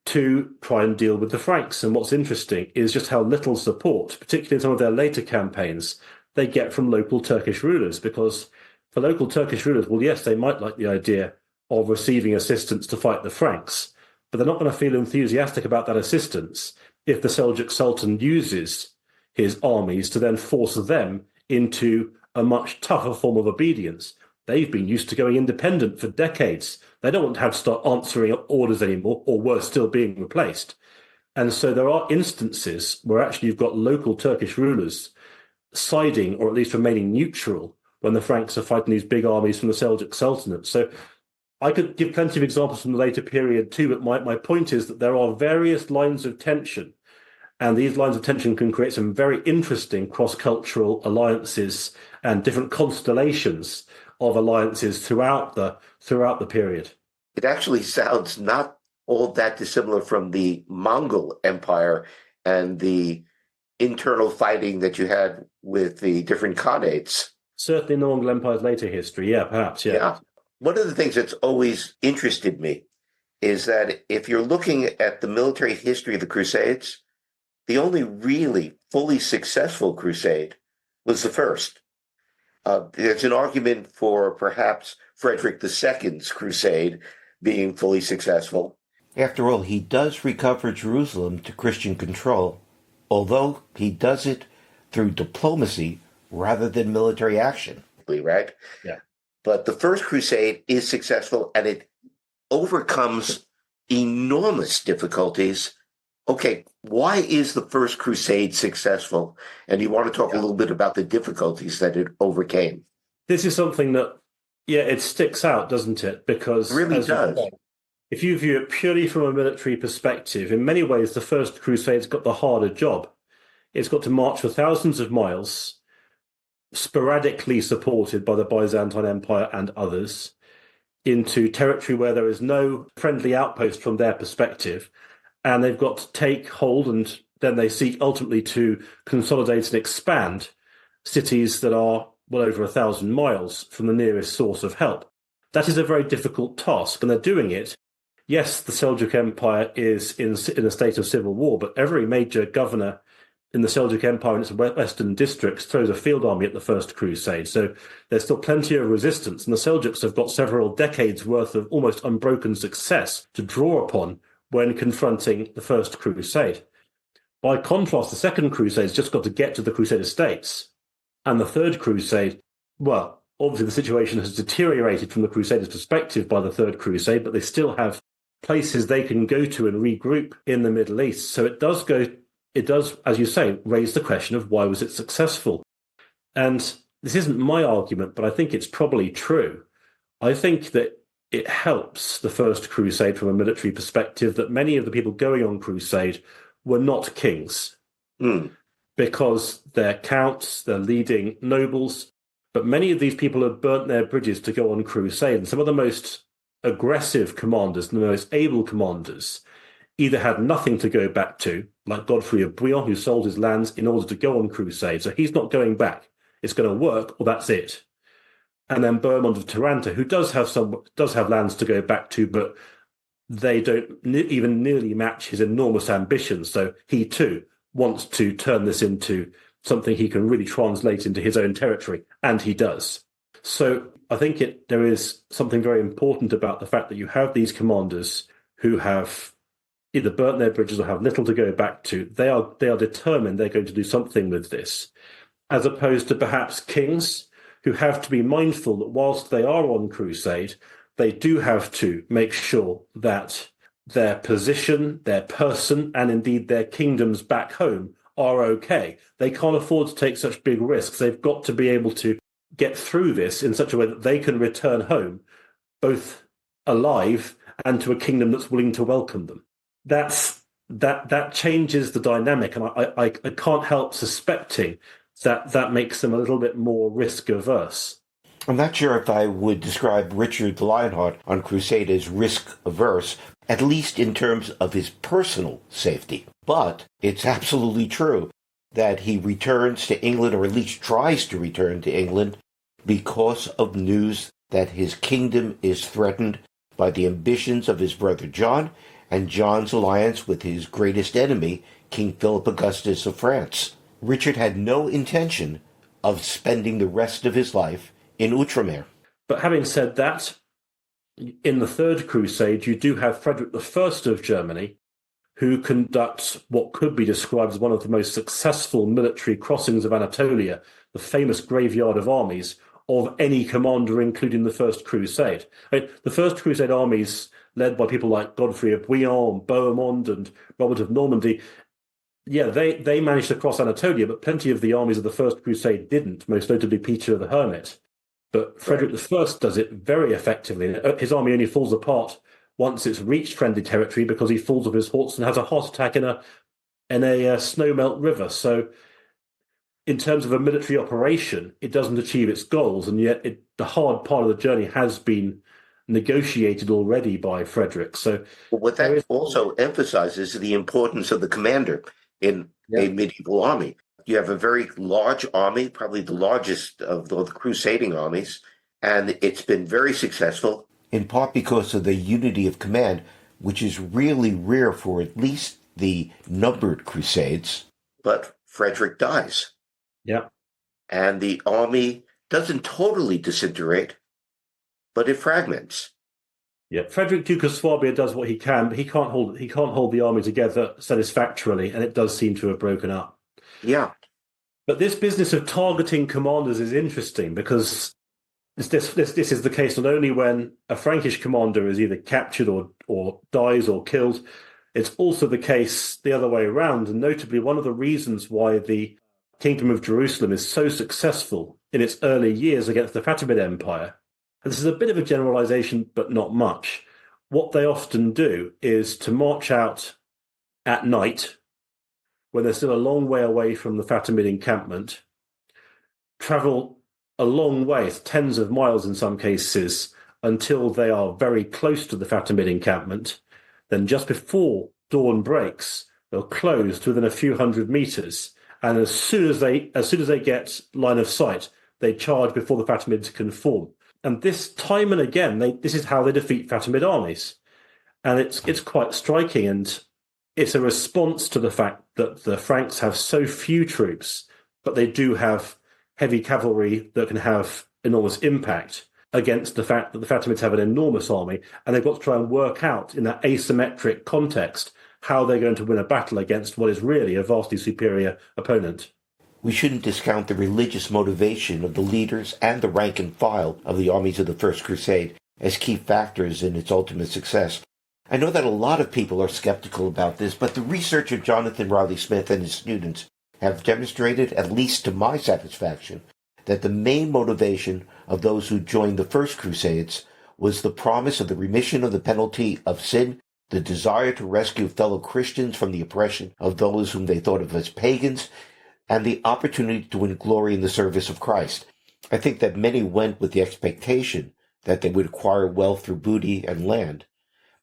to try and deal with the Franks. And what's interesting is just how little support, particularly in some of their later campaigns, they get from local Turkish rulers. Because for local Turkish rulers, well, yes, they might like the idea of receiving assistance to fight the Franks, but they're not going to feel enthusiastic about that assistance if the Seljuk Sultan uses his armies to then force them into a much tougher form of obedience. They've been used to going independent for decades. They don't want to have to start answering orders anymore, or worse, still being replaced. And so there are instances where actually you've got local Turkish rulers siding, or at least remaining neutral, when the Franks are fighting these big armies from the Seljuk Sultanate. So I could give plenty of examples from the later period too, but my point is that there are various lines of tension, and these lines of tension can create some very interesting cross-cultural alliances and different constellations of alliances throughout the period. It actually sounds not all that dissimilar from the Mongol Empire and the internal fighting that you had with the different khanates. Certainly in the Mongol Empire's later history, yeah, perhaps, yeah. One of the things that's always interested me is that if you're looking at the military history of the Crusades, the only really fully successful crusade was the first. There's an argument for perhaps Frederick II's crusade being fully successful. After all, he does recover Jerusalem to Christian control, although he does it through diplomacy rather than military action. Right? Yeah. But the First Crusade is successful, and it overcomes enormous difficulties. Okay, why is the First Crusade successful? And you want to talk a little bit about the difficulties that it overcame. This is something that, it sticks out, doesn't it? Because it really does. If you view it purely from a military perspective, in many ways, the First Crusade's got the harder job. It's got to march for thousands of miles, sporadically supported by the Byzantine Empire and others, into territory where there is no friendly outpost from their perspective, and they've got to take hold, and then they seek ultimately to consolidate and expand cities that are well over 1,000 miles from the nearest source of help. That is a very difficult task, and they're doing it. Yes, the Seljuk Empire is in a state of civil war, but every major governor in the Seljuk Empire and its western districts throws a field army at the First Crusade. So there's still plenty of resistance, and the Seljuks have got several decades worth of almost unbroken success to draw upon when confronting the First Crusade. By contrast, the Second Crusade's just got to get to the Crusader States. And the Third Crusade, well, obviously the situation has deteriorated from the Crusaders' perspective by the Third Crusade, but they still have places they can go to and regroup in the Middle East. So it does, as you say, raise the question of why was it successful? And this isn't my argument, but I think it's probably true. I think that it helps the First Crusade from a military perspective that many of the people going on crusade were not kings, because they're counts, they're leading nobles, but many of these people had burnt their bridges to go on crusade, and some of the most aggressive commanders and the most able commanders either had nothing to go back to, like Godfrey of Bouillon, who sold his lands in order to go on crusade, so he's not going back. it's going to work, or that's it. And then Bohemond of Taranto, who does have lands to go back to, but they don't even nearly match his enormous ambitions. So he too wants to turn this into something he can really translate into his own territory, and he does. So I think there is something very important about the fact that you have these commanders who have either burnt their bridges or have little to go back to. They are determined they're going to do something with this, as opposed to perhaps kings who have to be mindful that whilst they are on crusade, they do have to make sure that their position, their person, and indeed their kingdoms back home are okay. They can't afford to take such big risks. They've got to be able to get through this in such a way that they can return home, both alive and to a kingdom that's willing to welcome them. That changes the dynamic, and I can't help suspecting that makes them a little bit more risk averse. I'm not sure if I would describe Richard the Lionheart on Crusade as risk averse, at least in terms of his personal safety. But it's absolutely true that he returns to England, or at least tries to return to England, because of news that his kingdom is threatened by the ambitions of his brother John and John's alliance with his greatest enemy, King Philip Augustus of France. Richard had no intention of spending the rest of his life in Outremer. But having said that, in the Third Crusade, you do have Frederick I of Germany, who conducts what could be described as one of the most successful military crossings of Anatolia, the famous graveyard of armies, of any commander, including the First Crusade. The First Crusade armies, led by people like Godfrey of Bouillon, Bohemond, and Robert of Normandy, they managed to cross Anatolia, but plenty of the armies of the First Crusade didn't, most notably Peter the Hermit. But Frederick I does it very effectively. His army only falls apart once it's reached friendly territory because he falls off his horse and has a heart attack in a snowmelt river. So in terms of a military operation, it doesn't achieve its goals, and yet the hard part of the journey has been negotiated already by Frederick. So what that also emphasizes the importance of the commander in a medieval army. You have a very large army, probably the largest of the crusading armies, and it's been very successful, in part because of the unity of command, which is really rare for at least the numbered crusades. But Frederick dies. Yeah. And the army doesn't totally disintegrate, but it fragments. Yeah, Frederick Duke of Swabia does what he can, but he can't hold the army together satisfactorily, and it does seem to have broken up. Yeah. But this business of targeting commanders is interesting because this is the case not only when a Frankish commander is either captured or dies or killed, it's also the case the other way around. And notably, one of the reasons why the Kingdom of Jerusalem is so successful in its early years against the Fatimid Empire, and this is a bit of a generalization, but not much, what they often do is to march out at night when they're still a long way away from the Fatimid encampment, travel a long way, tens of miles in some cases, until they are very close to the Fatimid encampment. Then just before dawn breaks, they'll close to within a few hundred meters. And as soon as they get line of sight, they charge before the Fatimids can form. And this time and again, this is how they defeat Fatimid armies. And it's quite striking, and it's a response to the fact that the Franks have so few troops, but they do have heavy cavalry that can have enormous impact against the fact that the Fatimids have an enormous army, and they've got to try and work out in that asymmetric context how they're going to win a battle against what is really a vastly superior opponent. We shouldn't discount the religious motivation of the leaders and the rank and file of the armies of the First Crusade as key factors in its ultimate success. I know that a lot of people are skeptical about this, but the research of Jonathan Riley Smith and his students have demonstrated, at least to my satisfaction, that the main motivation of those who joined the First Crusades was the promise of the remission of the penalty of sin, the desire to rescue fellow Christians from the oppression of those whom they thought of as pagans, and the opportunity to win glory in the service of Christ. I think that many went with the expectation that they would acquire wealth through booty and land.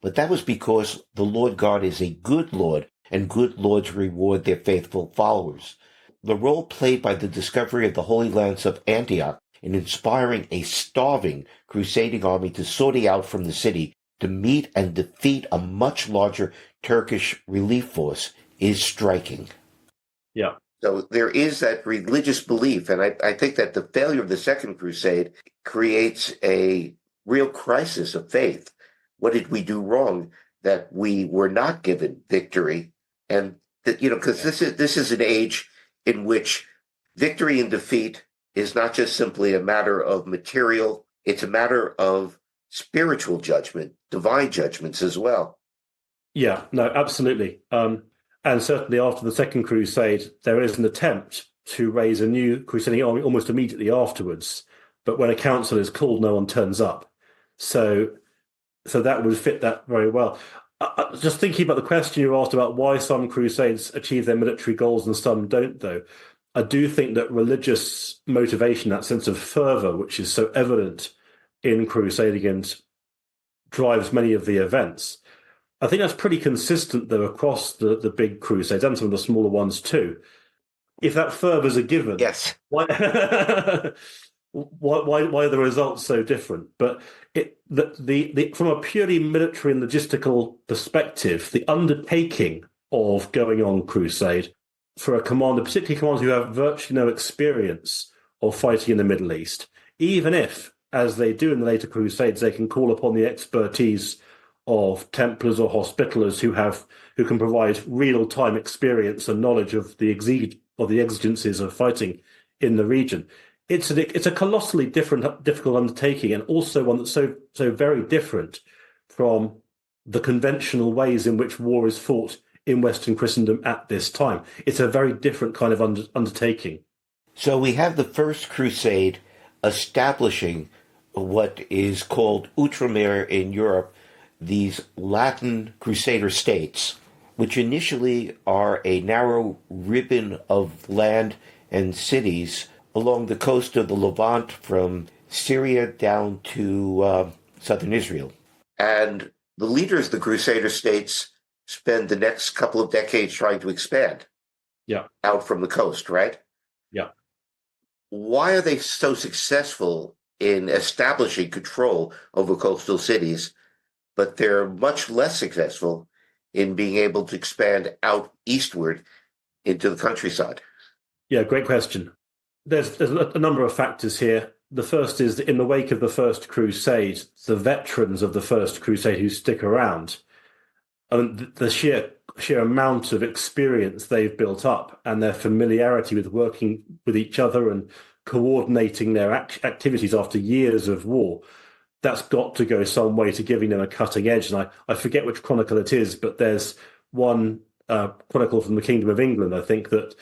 But that was because the Lord God is a good Lord, and good lords reward their faithful followers. the role played by the discovery of the Holy Lands of Antioch in inspiring a starving crusading army to sortie out from the city to meet and defeat a much larger Turkish relief force is striking. Yeah. So there is that religious belief, and I think that the failure of the Second Crusade creates a real crisis of faith. What did we do wrong that we were not given victory? And that, because this is an age in which victory and defeat is not just simply a matter of material, it's a matter of spiritual judgment, divine judgments as well. Yeah, no, absolutely. And certainly after the Second Crusade, there is an attempt to raise a new crusading army almost immediately afterwards. But when a council is called, no one turns up. So that would fit that very well. Just thinking about the question you asked about why some crusades achieve their military goals and some don't, though, I do think that religious motivation, that sense of fervor, which is so evident in crusading and drives many of the events, I think that's pretty consistent, though, across the big crusades and some of the smaller ones too. If that fervor is a given, yes, why are the results so different? But from a purely military and logistical perspective, the undertaking of going on crusade for a commander, particularly commanders who have virtually no experience of fighting in the Middle East, even if, as they do in the later crusades, they can call upon the expertise of Templars or Hospitallers who can provide real-time experience and knowledge of the exigencies of fighting in the region. It's a colossally difficult undertaking, and also one that's so very different from the conventional ways in which war is fought in Western Christendom at this time. It's a very different kind of undertaking. So we have the First Crusade establishing what is called Outremer in Europe, these Latin Crusader States, which initially are a narrow ribbon of land and cities along the coast of the Levant from Syria down to southern Israel. And the leaders of the Crusader States spend the next couple of decades trying to expand out from the coast, right? Yeah. Why are they so successful in establishing control over coastal cities, but they're much less successful in being able to expand out eastward into the countryside? Yeah, great question. There's a number of factors here. The first is that in the wake of the First Crusade, the veterans of the First Crusade who stick around, and the sheer amount of experience they've built up and their familiarity with working with each other and coordinating their activities after years of war, that's got to go some way to giving them a cutting edge. And I forget which chronicle it is, but there's one chronicle from the Kingdom of England, I think, that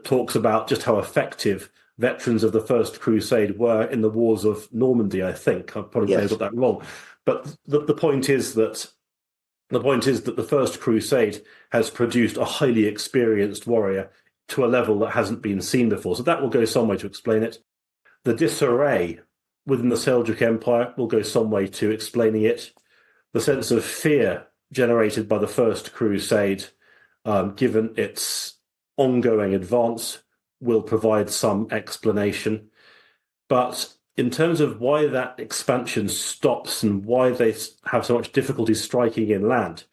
talks about just how effective veterans of the First Crusade were in the wars of Normandy, I think. I probably got that wrong. But the point is that the First Crusade has produced a highly experienced warrior to a level that hasn't been seen before. So that will go some way to explain it. The disarray within the Seljuk Empire will go some way to explaining it. The sense of fear generated by the First Crusade, given its ongoing advance, will provide some explanation. But in terms of why that expansion stops and why they have so much difficulty striking inland,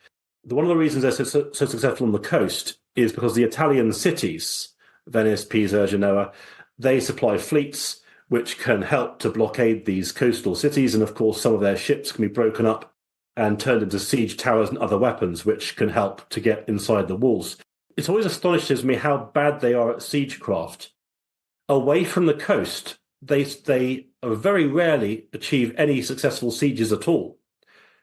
one of the reasons they're so successful on the coast is because the Italian cities, Venice, Pisa, Genoa, they supply fleets which can help to blockade these coastal cities. And of course, some of their ships can be broken up and turned into siege towers and other weapons, which can help to get inside the walls. It's always astonishes me how bad they are at siegecraft. Away from the coast, they very rarely achieve any successful sieges at all.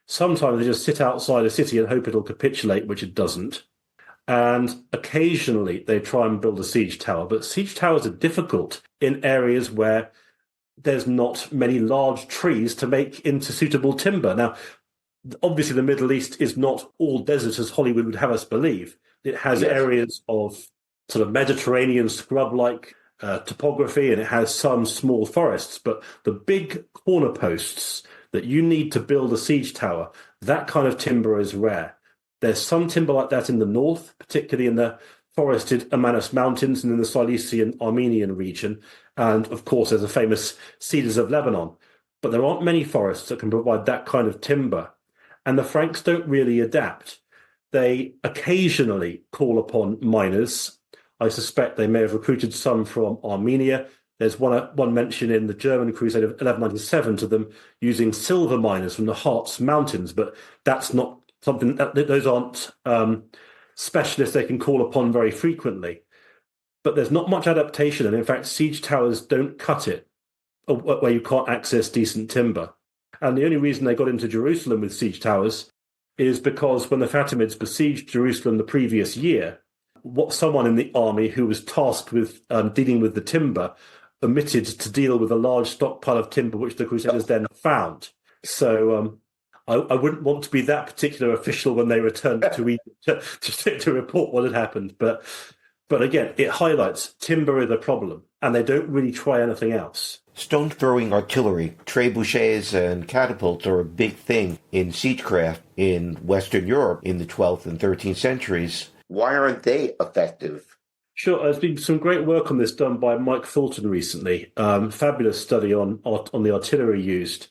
Sometimes they just sit outside a city and hope it'll capitulate, which it doesn't. And occasionally they try and build a siege tower. But siege towers are difficult in areas where there's not many large trees to make into suitable timber. Now, obviously the Middle East is not all desert as Hollywood would have us believe. It has areas of sort of Mediterranean scrub-like topography, and it has some small forests. But the big corner posts that you need to build a siege tower, that kind of timber is rare. There's some timber like that in the north, particularly in the forested Amanus Mountains and in the Cilician Armenian region. And of course, there's the famous cedars of Lebanon. But there aren't many forests that can provide that kind of timber. And the Franks don't really adapt. They occasionally call upon miners. I suspect they may have recruited some from Armenia. There's one mention in the German Crusade of 1197 to them using silver miners from the Harz Mountains, but that's not something those aren't specialists they can call upon very frequently. But there's not much adaptation, and in fact, siege towers don't cut it where you can't access decent timber. And the only reason they got into Jerusalem with siege towers is because when the Fatimids besieged Jerusalem the previous year, someone in the army who was tasked with dealing with the timber omitted to deal with a large stockpile of timber, which the Crusaders then found. So I wouldn't want to be that particular official when they returned to Egypt to report what had happened. But again, it highlights timber is a problem, and they don't really try anything else. Stone-throwing artillery, trebuchets, and catapults are a big thing in siegecraft in Western Europe in the 12th and 13th centuries. Why aren't they effective? Sure, there's been some great work on this done by Mike Fulton recently. Fabulous study on the artillery used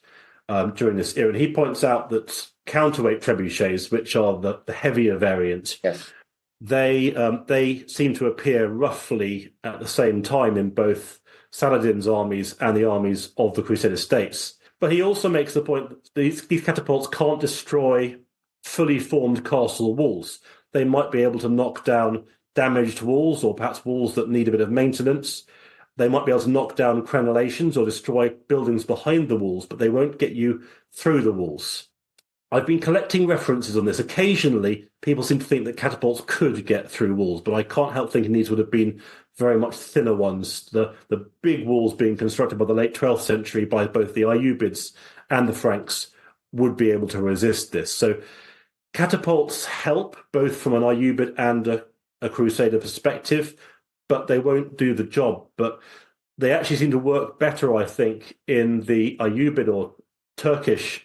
during this era. And he points out that counterweight trebuchets, which are the heavier variant, yes, they seem to appear roughly at the same time in both Saladin's armies and the armies of the Crusader States. But he also makes the point that these catapults can't destroy fully formed castle walls. They might be able to knock down damaged walls or perhaps walls that need a bit of maintenance. They might be able to knock down crenellations or destroy buildings behind the walls, but they won't get you through the walls. I've been collecting references on this. Occasionally, people seem to think that catapults could get through walls, but I can't help thinking these would have been very much thinner ones. The big walls being constructed by the late 12th century by both the Ayyubids and the Franks would be able to resist this. So catapults help both from an Ayyubid and a Crusader perspective, but they won't do the job. But they actually seem to work better, I think, in the Ayyubid or Turkish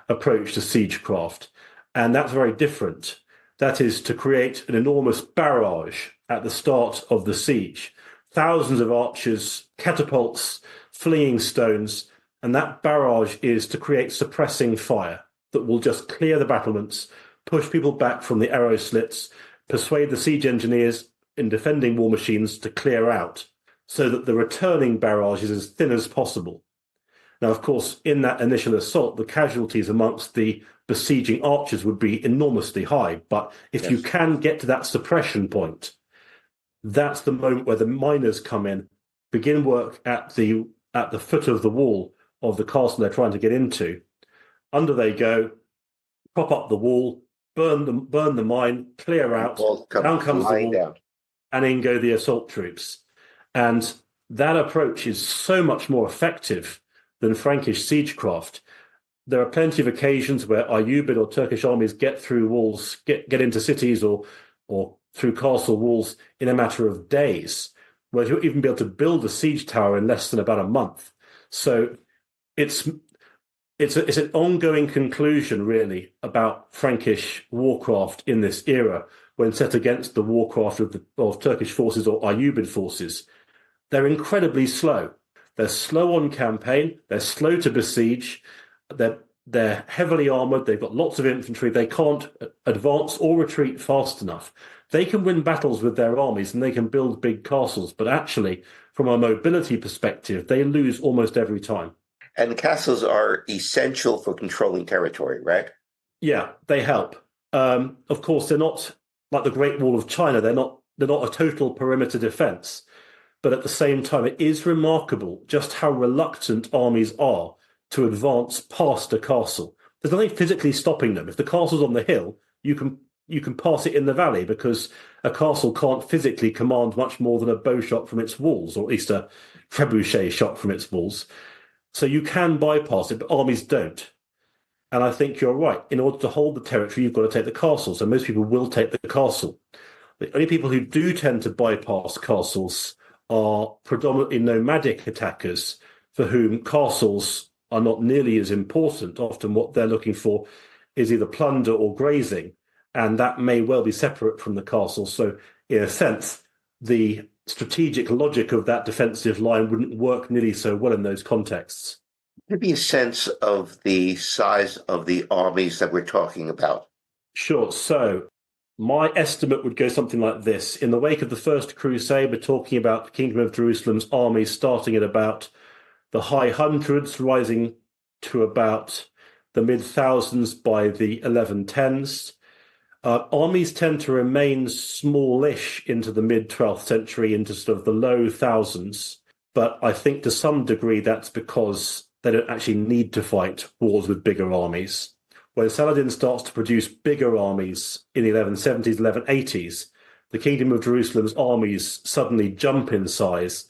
approach to siegecraft. And that's very different. That is to create an enormous barrage at the start of the siege. Thousands of archers, catapults, flinging stones, and that barrage is to create suppressing fire that will just clear the battlements, push people back from the arrow slits, persuade the siege engineers in defending war machines to clear out, so that the returning barrage is as thin as possible. Now, of course, in that initial assault, the casualties amongst the besieging archers would be enormously high. But if you can get to that suppression point, that's the moment where the miners come in, begin work at the foot of the wall of the castle they're trying to get into. Under they go, prop up the wall, burn the mine, clear out, down comes the wall, down. And in go the assault troops. And that approach is so much more effective than Frankish siegecraft. There are plenty of occasions where Ayyubid or Turkish armies get through walls, get into cities or through castle walls in a matter of days, where you'll even be able to build a siege tower in less than about a month. So it's an ongoing conclusion, really, about Frankish warcraft in this era when set against the warcraft of Turkish forces or Ayyubid forces. They're incredibly slow. They're slow on campaign. They're slow to besiege. They're heavily armored. They've got lots of infantry. They can't advance or retreat fast enough. They can win battles with their armies and they can build big castles. But actually, from a mobility perspective, they lose almost every time. And the castles are essential for controlling territory, right? Yeah, they help. Of course, they're not like the Great Wall of China. They're not a total perimeter defense. But at the same time, it is remarkable just how reluctant armies are to advance past a castle. There's nothing physically stopping them. If the castle's on the hill, you can pass it in the valley because a castle can't physically command much more than a bow shot from its walls, or at least a trebuchet shot from its walls. So you can bypass it, but armies don't. And I think you're right. In order to hold the territory, you've got to take the castle. So most people will take the castle. The only people who do tend to bypass castles are predominantly nomadic attackers for whom castles are not nearly as important. Often what they're looking for is either plunder or grazing, and that may well be separate from the castle. So in a sense, the strategic logic of that defensive line wouldn't work nearly so well in those contexts. Give me a sense of the size of the armies that we're talking about. Sure. So my estimate would go something like this. In the wake of the First Crusade, we're talking about the Kingdom of Jerusalem's armies starting at about the high hundreds, rising to about the mid-thousands by the 1110s. Armies tend to remain smallish into the mid-12th century, into sort of the low thousands. But I think to some degree that's because they don't actually need to fight wars with bigger armies. When Saladin starts to produce bigger armies in the 1170s, 1180s, the Kingdom of Jerusalem's armies suddenly jump in size.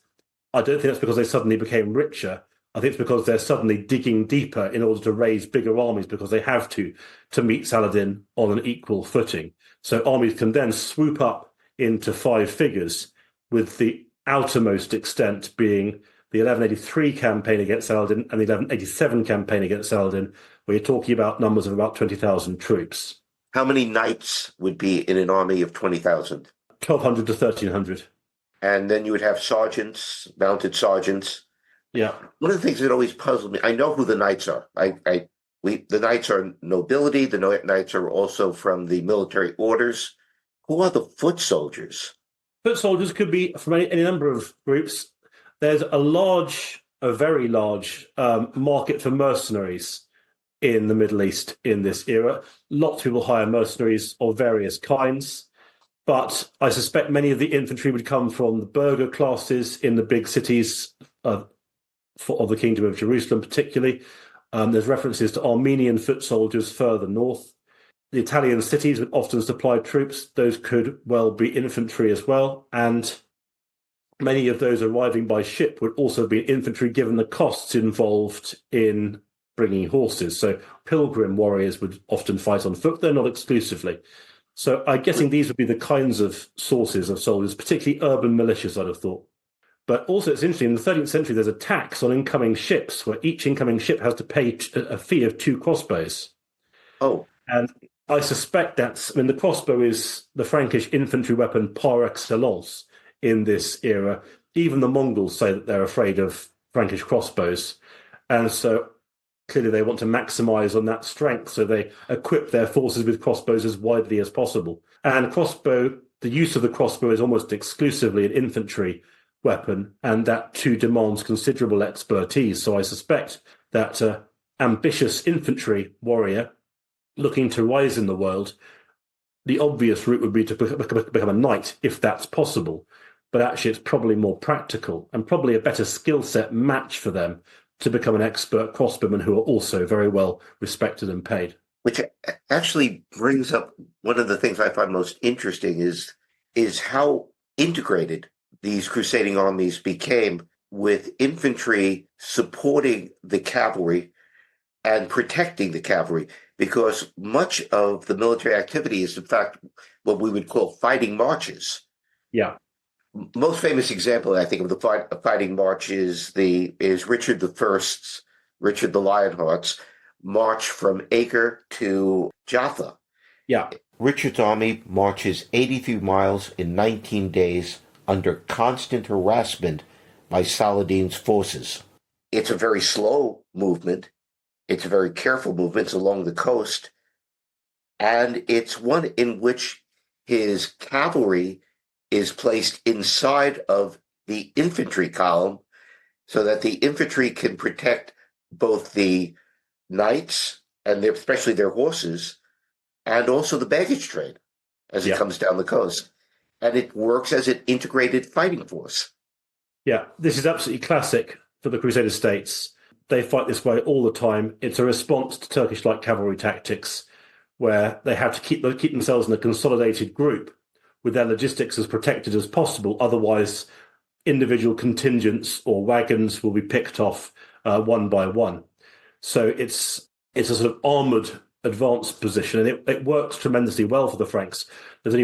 I don't think that's because they suddenly became richer. I think it's because they're suddenly digging deeper in order to raise bigger armies because they have to meet Saladin on an equal footing. So armies can then swoop up into five figures, with the outermost extent being the 1183 campaign against Saladin and the 1187 campaign against Saladin, where you're talking about numbers of about 20,000 troops. How many knights would be in an army of 20,000? 1,200 to 1,300. And then you would have sergeants, mounted sergeants. Yeah. One of the things that always puzzled me, I know who the knights are. The knights are nobility. The knights are also from the military orders. Who are the foot soldiers? Foot soldiers could be from any number of groups. There's a very large market for mercenaries in the Middle East in this era. Lots of people hire mercenaries of various kinds, but I suspect many of the infantry would come from the burgher classes in the big cities of the Kingdom of Jerusalem, particularly. There's references to Armenian foot soldiers further north. The Italian cities would often supply troops. Those could well be infantry as well, and many of those arriving by ship would also be infantry, given the costs involved in bringing horses. So pilgrim warriors would often fight on foot, though not exclusively. So I'm guessing these would be the kinds of sources of soldiers, particularly urban militias, I'd have thought. But also it's interesting, in the 13th century, there's a tax on incoming ships, where each incoming ship has to pay a fee of 2 crossbows. Oh. And I suspect the crossbow is the Frankish infantry weapon par excellence in this era. Even the Mongols say that they're afraid of Frankish crossbows. And so clearly they want to maximize on that strength. So they equip their forces with crossbows as widely as possible. And the use of the crossbow is almost exclusively an infantry weapon, and that too demands considerable expertise. So I suspect that ambitious infantry warrior looking to rise in the world, the obvious route would be to become a knight, if that's possible. But actually it's probably more practical and probably a better skill set match for them to become an expert crossbowman who are also very well respected and paid. Which actually brings up one of the things I find most interesting is how integrated these crusading armies became, with infantry supporting the cavalry and protecting the cavalry, because much of the military activity is, in fact, what we would call fighting marches. Yeah. Most famous example, I think, of the fighting march is Richard the Lionheart's march from Acre to Jaffa. Yeah. Richard's army marches 83 miles in 19 days under constant harassment by Saladin's forces. It's a very slow movement. It's a very careful movement. It's along the coast. And it's one in which his cavalry is placed inside of the infantry column so that the infantry can protect both the knights and especially their horses, and also the baggage train as it comes down the coast. And it works as an integrated fighting force. Yeah, this is absolutely classic for the Crusader States. They fight this way all the time. It's a response to Turkish light cavalry tactics, where they have to keep themselves in a consolidated group with their logistics as protected as possible. Otherwise, individual contingents or wagons will be picked off one by one. So it's a sort of armoured advanced position, and it works tremendously well for the Franks. There's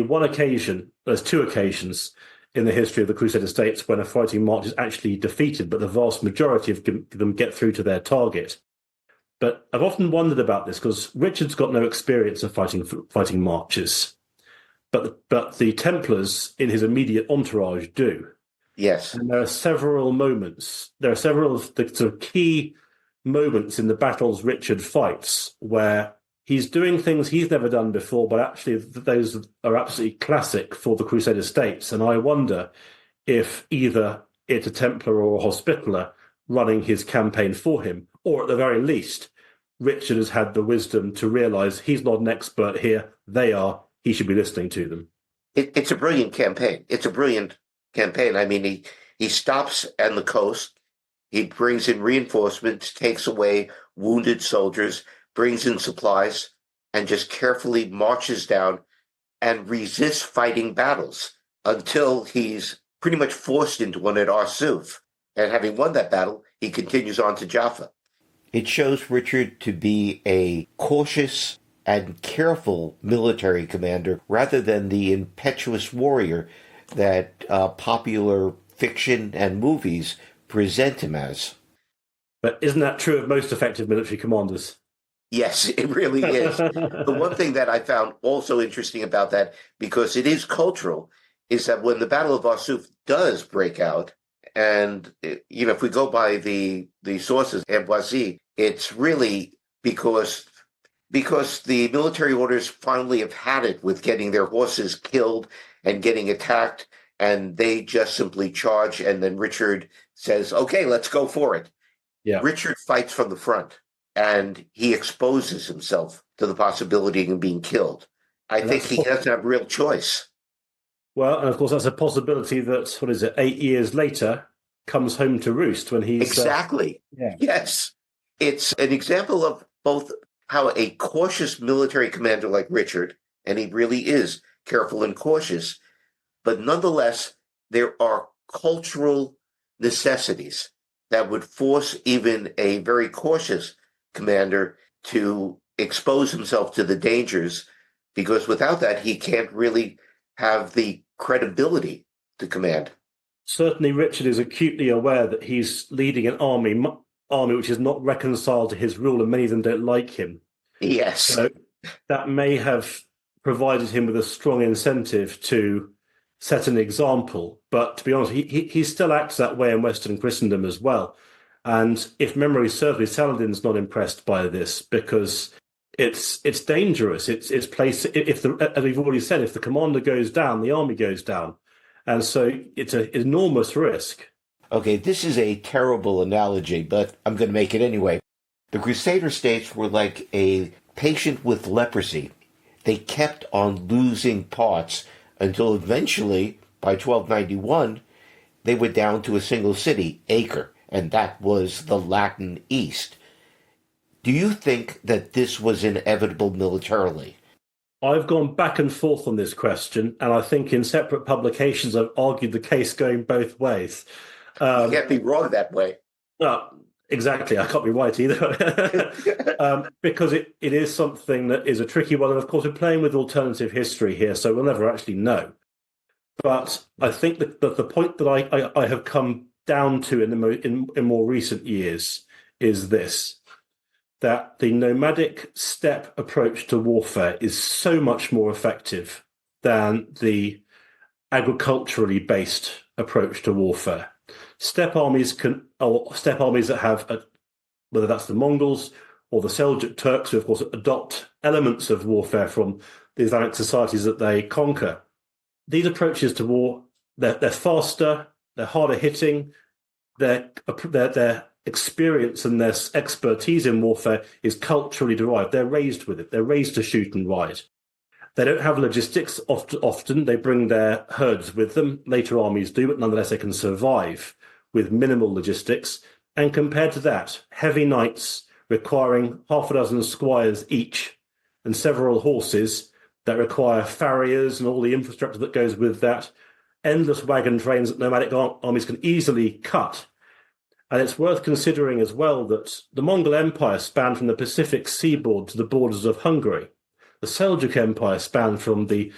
two occasions in the history of the Crusader States when a fighting march is actually defeated, but the vast majority of them get through to their target. But I've often wondered about this, because Richard's got no experience of fighting marches. but the Templars in his immediate entourage do. Yes. And there are several moments. There are several of the sort of key moments in the battles Richard fights where he's doing things he's never done before, but actually those are absolutely classic for the Crusader States. And I wonder if either it's a Templar or a Hospitaller running his campaign for him, or at the very least, Richard has had the wisdom to realize he's not an expert here. They are. He should be listening to them. It's a brilliant campaign. It's a brilliant campaign. I mean, he stops on the coast. He brings in reinforcements, takes away wounded soldiers, brings in supplies, and just carefully marches down and resists fighting battles until he's pretty much forced into one at Arsuf. And having won that battle, he continues on to Jaffa. It shows Richard to be a cautious and careful military commander rather than the impetuous warrior that popular fiction and movies present him as. But isn't that true of most effective military commanders? Yes, it really is. The one thing that I found also interesting about that, because it is cultural, is that when the Battle of Arsuf does break out, and if we go by the sources, Amboise, it's really because the military orders finally have had it with getting their horses killed and getting attacked, and they just simply charge, and then Richard says, okay, let's go for it. Yeah. Richard fights from the front, and he exposes himself to the possibility of being killed. I think he doesn't have a real choice. Well, and of course, that's a possibility that, 8 years later, comes home to roost when he's... Exactly. Yes. It's an example of both how a cautious military commander like Richard, and he really is careful and cautious, but nonetheless, there are cultural necessities that would force even a very cautious commander to expose himself to the dangers, because without that, he can't really have the credibility to command. Certainly, Richard is acutely aware that he's leading an army which is not reconciled to his rule, and many of them don't like him. Yes. So that may have provided him with a strong incentive to set an example. But to be honest, he still acts that way in Western Christendom as well. And if memory serves me, Saladin's not impressed by this because it's dangerous. It's place as we've already said, if the commander goes down, the army goes down. And so it's an enormous risk. Okay, this is a terrible analogy, but I'm going to make it anyway. The Crusader States were like a patient with leprosy. They kept on losing parts until eventually, by 1291, they were down to a single city, Acre, and that was the Latin East. Do you think that this was inevitable militarily? I've gone back and forth on this question, and I think in separate publications I've argued the case going both ways. You can't be wrong that way. Exactly. I can't be right either. Because it is something that is a tricky one. And of course, we're playing with alternative history here, so we'll never actually know. But I think that the point that I have come down to in more recent years is this, that the nomadic steppe approach to warfare is so much more effective than the agriculturally based approach to warfare. Steppe armies that have, whether that's the Mongols or the Seljuk Turks, who of course adopt elements of warfare from the Islamic societies that they conquer. These approaches to war, they're faster, they're harder hitting, their experience and their expertise in warfare is culturally derived. They're raised with it. They're raised to shoot and ride. They don't have logistics often. They bring their herds with them. Later armies do, but nonetheless they can survive with minimal logistics. And compared to that, heavy knights requiring half a dozen squires each and several horses that require farriers and all the infrastructure that goes with that, endless wagon trains that nomadic armies can easily cut. And it's worth considering as well that the Mongol Empire spanned from the Pacific seaboard to the borders of Hungary. The Seljuk Empire spanned from the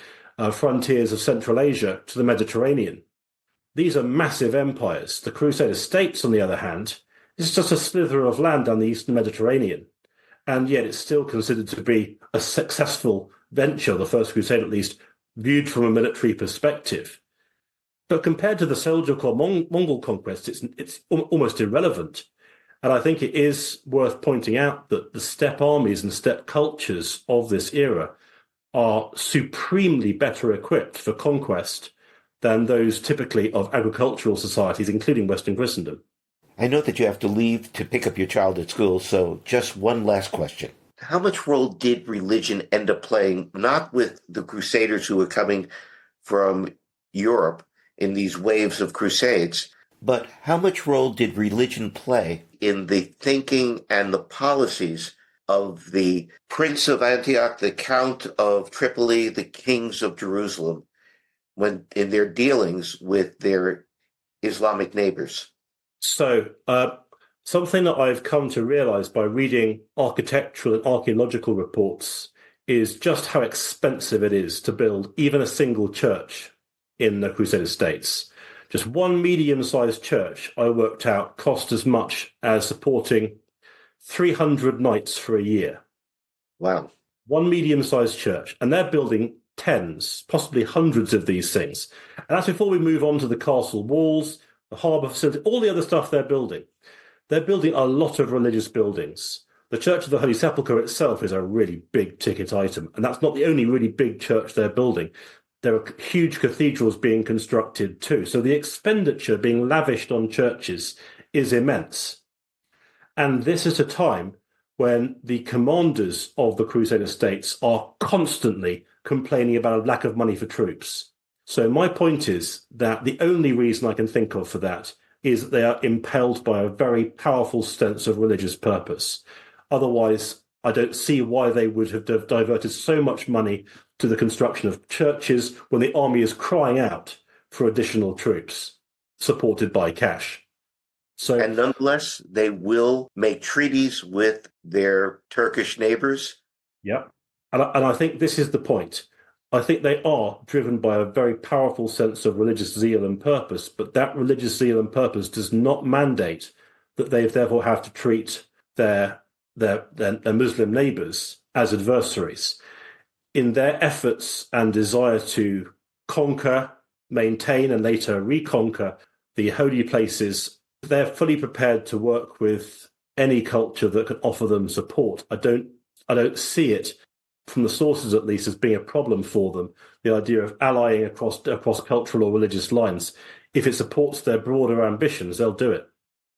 frontiers of Central Asia to the Mediterranean. These are massive empires. The Crusader States, on the other hand, is just a slither of land down the eastern Mediterranean. And yet it's still considered to be a successful venture, the First Crusade at least, viewed from a military perspective. But compared to the Seljuk or Mongol conquest, it's almost irrelevant. And I think it is worth pointing out that the steppe armies and steppe cultures of this era are supremely better equipped for conquest than those typically of agricultural societies, including Western Christendom. I know that you have to leave to pick up your child at school, so just one last question. How much role did religion end up playing, not with the Crusaders who were coming from Europe in these waves of crusades, but how much role did religion play in the thinking and the policies of the Prince of Antioch, the Count of Tripoli, the kings of Jerusalem, when in their dealings with their Islamic neighbors? So, something that I've come to realize by reading architectural and archaeological reports is just how expensive it is to build even a single church in the Crusader States. Just one medium-sized church, I worked out, cost as much as supporting 300 knights for a year. Wow. One medium-sized church. And they're building tens, possibly hundreds of these things. And that's before we move on to the castle walls, the harbour facility, all the other stuff they're building. They're building a lot of religious buildings. The Church of the Holy Sepulchre itself is a really big ticket item. And that's not the only really big church they're building. There are huge cathedrals being constructed too. So the expenditure being lavished on churches is immense. And this is a time when the commanders of the Crusader States are constantly complaining about a lack of money for troops. So my point is that the only reason I can think of for that is that they are impelled by a very powerful sense of religious purpose. Otherwise, I don't see why they would have diverted so much money to the construction of churches when the army is crying out for additional troops, supported by cash. And nonetheless, they will make treaties with their Turkish neighbors. Yeah. And I think this is the point. I think they are driven by a very powerful sense of religious zeal and purpose, but that religious zeal and purpose does not mandate that they therefore have to treat their Muslim neighbors as adversaries. In their efforts and desire to conquer, maintain, and later reconquer the holy places, they're fully prepared to work with any culture that can offer them support. I don't see it, from the sources at least, as being a problem for them, the idea of allying across cultural or religious lines. If it supports their broader ambitions, they'll do it.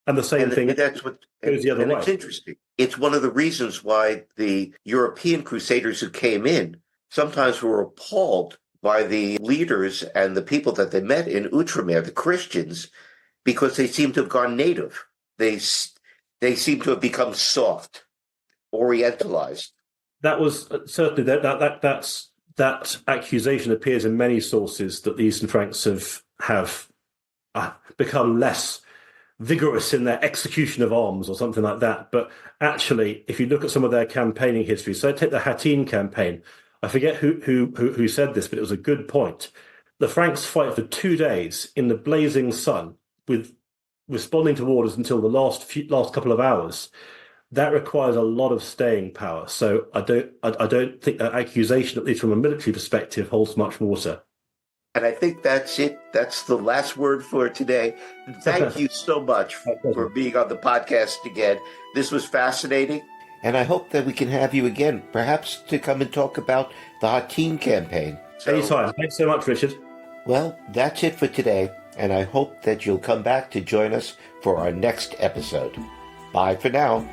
And the same thing goes the other way. It's interesting. It's one of the reasons why the European Crusaders who came in sometimes were appalled by the leaders and the people that they met in Outremer, the Christians, because they seem to have gone native. They seem to have become soft, orientalized. That was certainly that accusation appears in many sources that the Eastern Franks have become less vigorous in their execution of arms or something like that. But actually, if you look at some of their campaigning history, so take the Hattin campaign. I forget who said this, but it was a good point. The Franks fight for 2 days in the blazing sun, with responding to orders until the last couple of hours. That requires a lot of staying power. So I don't think that accusation, at least from a military perspective, holds much water. And I think that's it. That's the last word for today. Thank you so much for being on the podcast again. This was fascinating. And I hope that we can have you again, perhaps to come and talk about the Hattin campaign. Anytime. Thanks so much, Richard. Well, that's it for today. And I hope that you'll come back to join us for our next episode. Bye for now.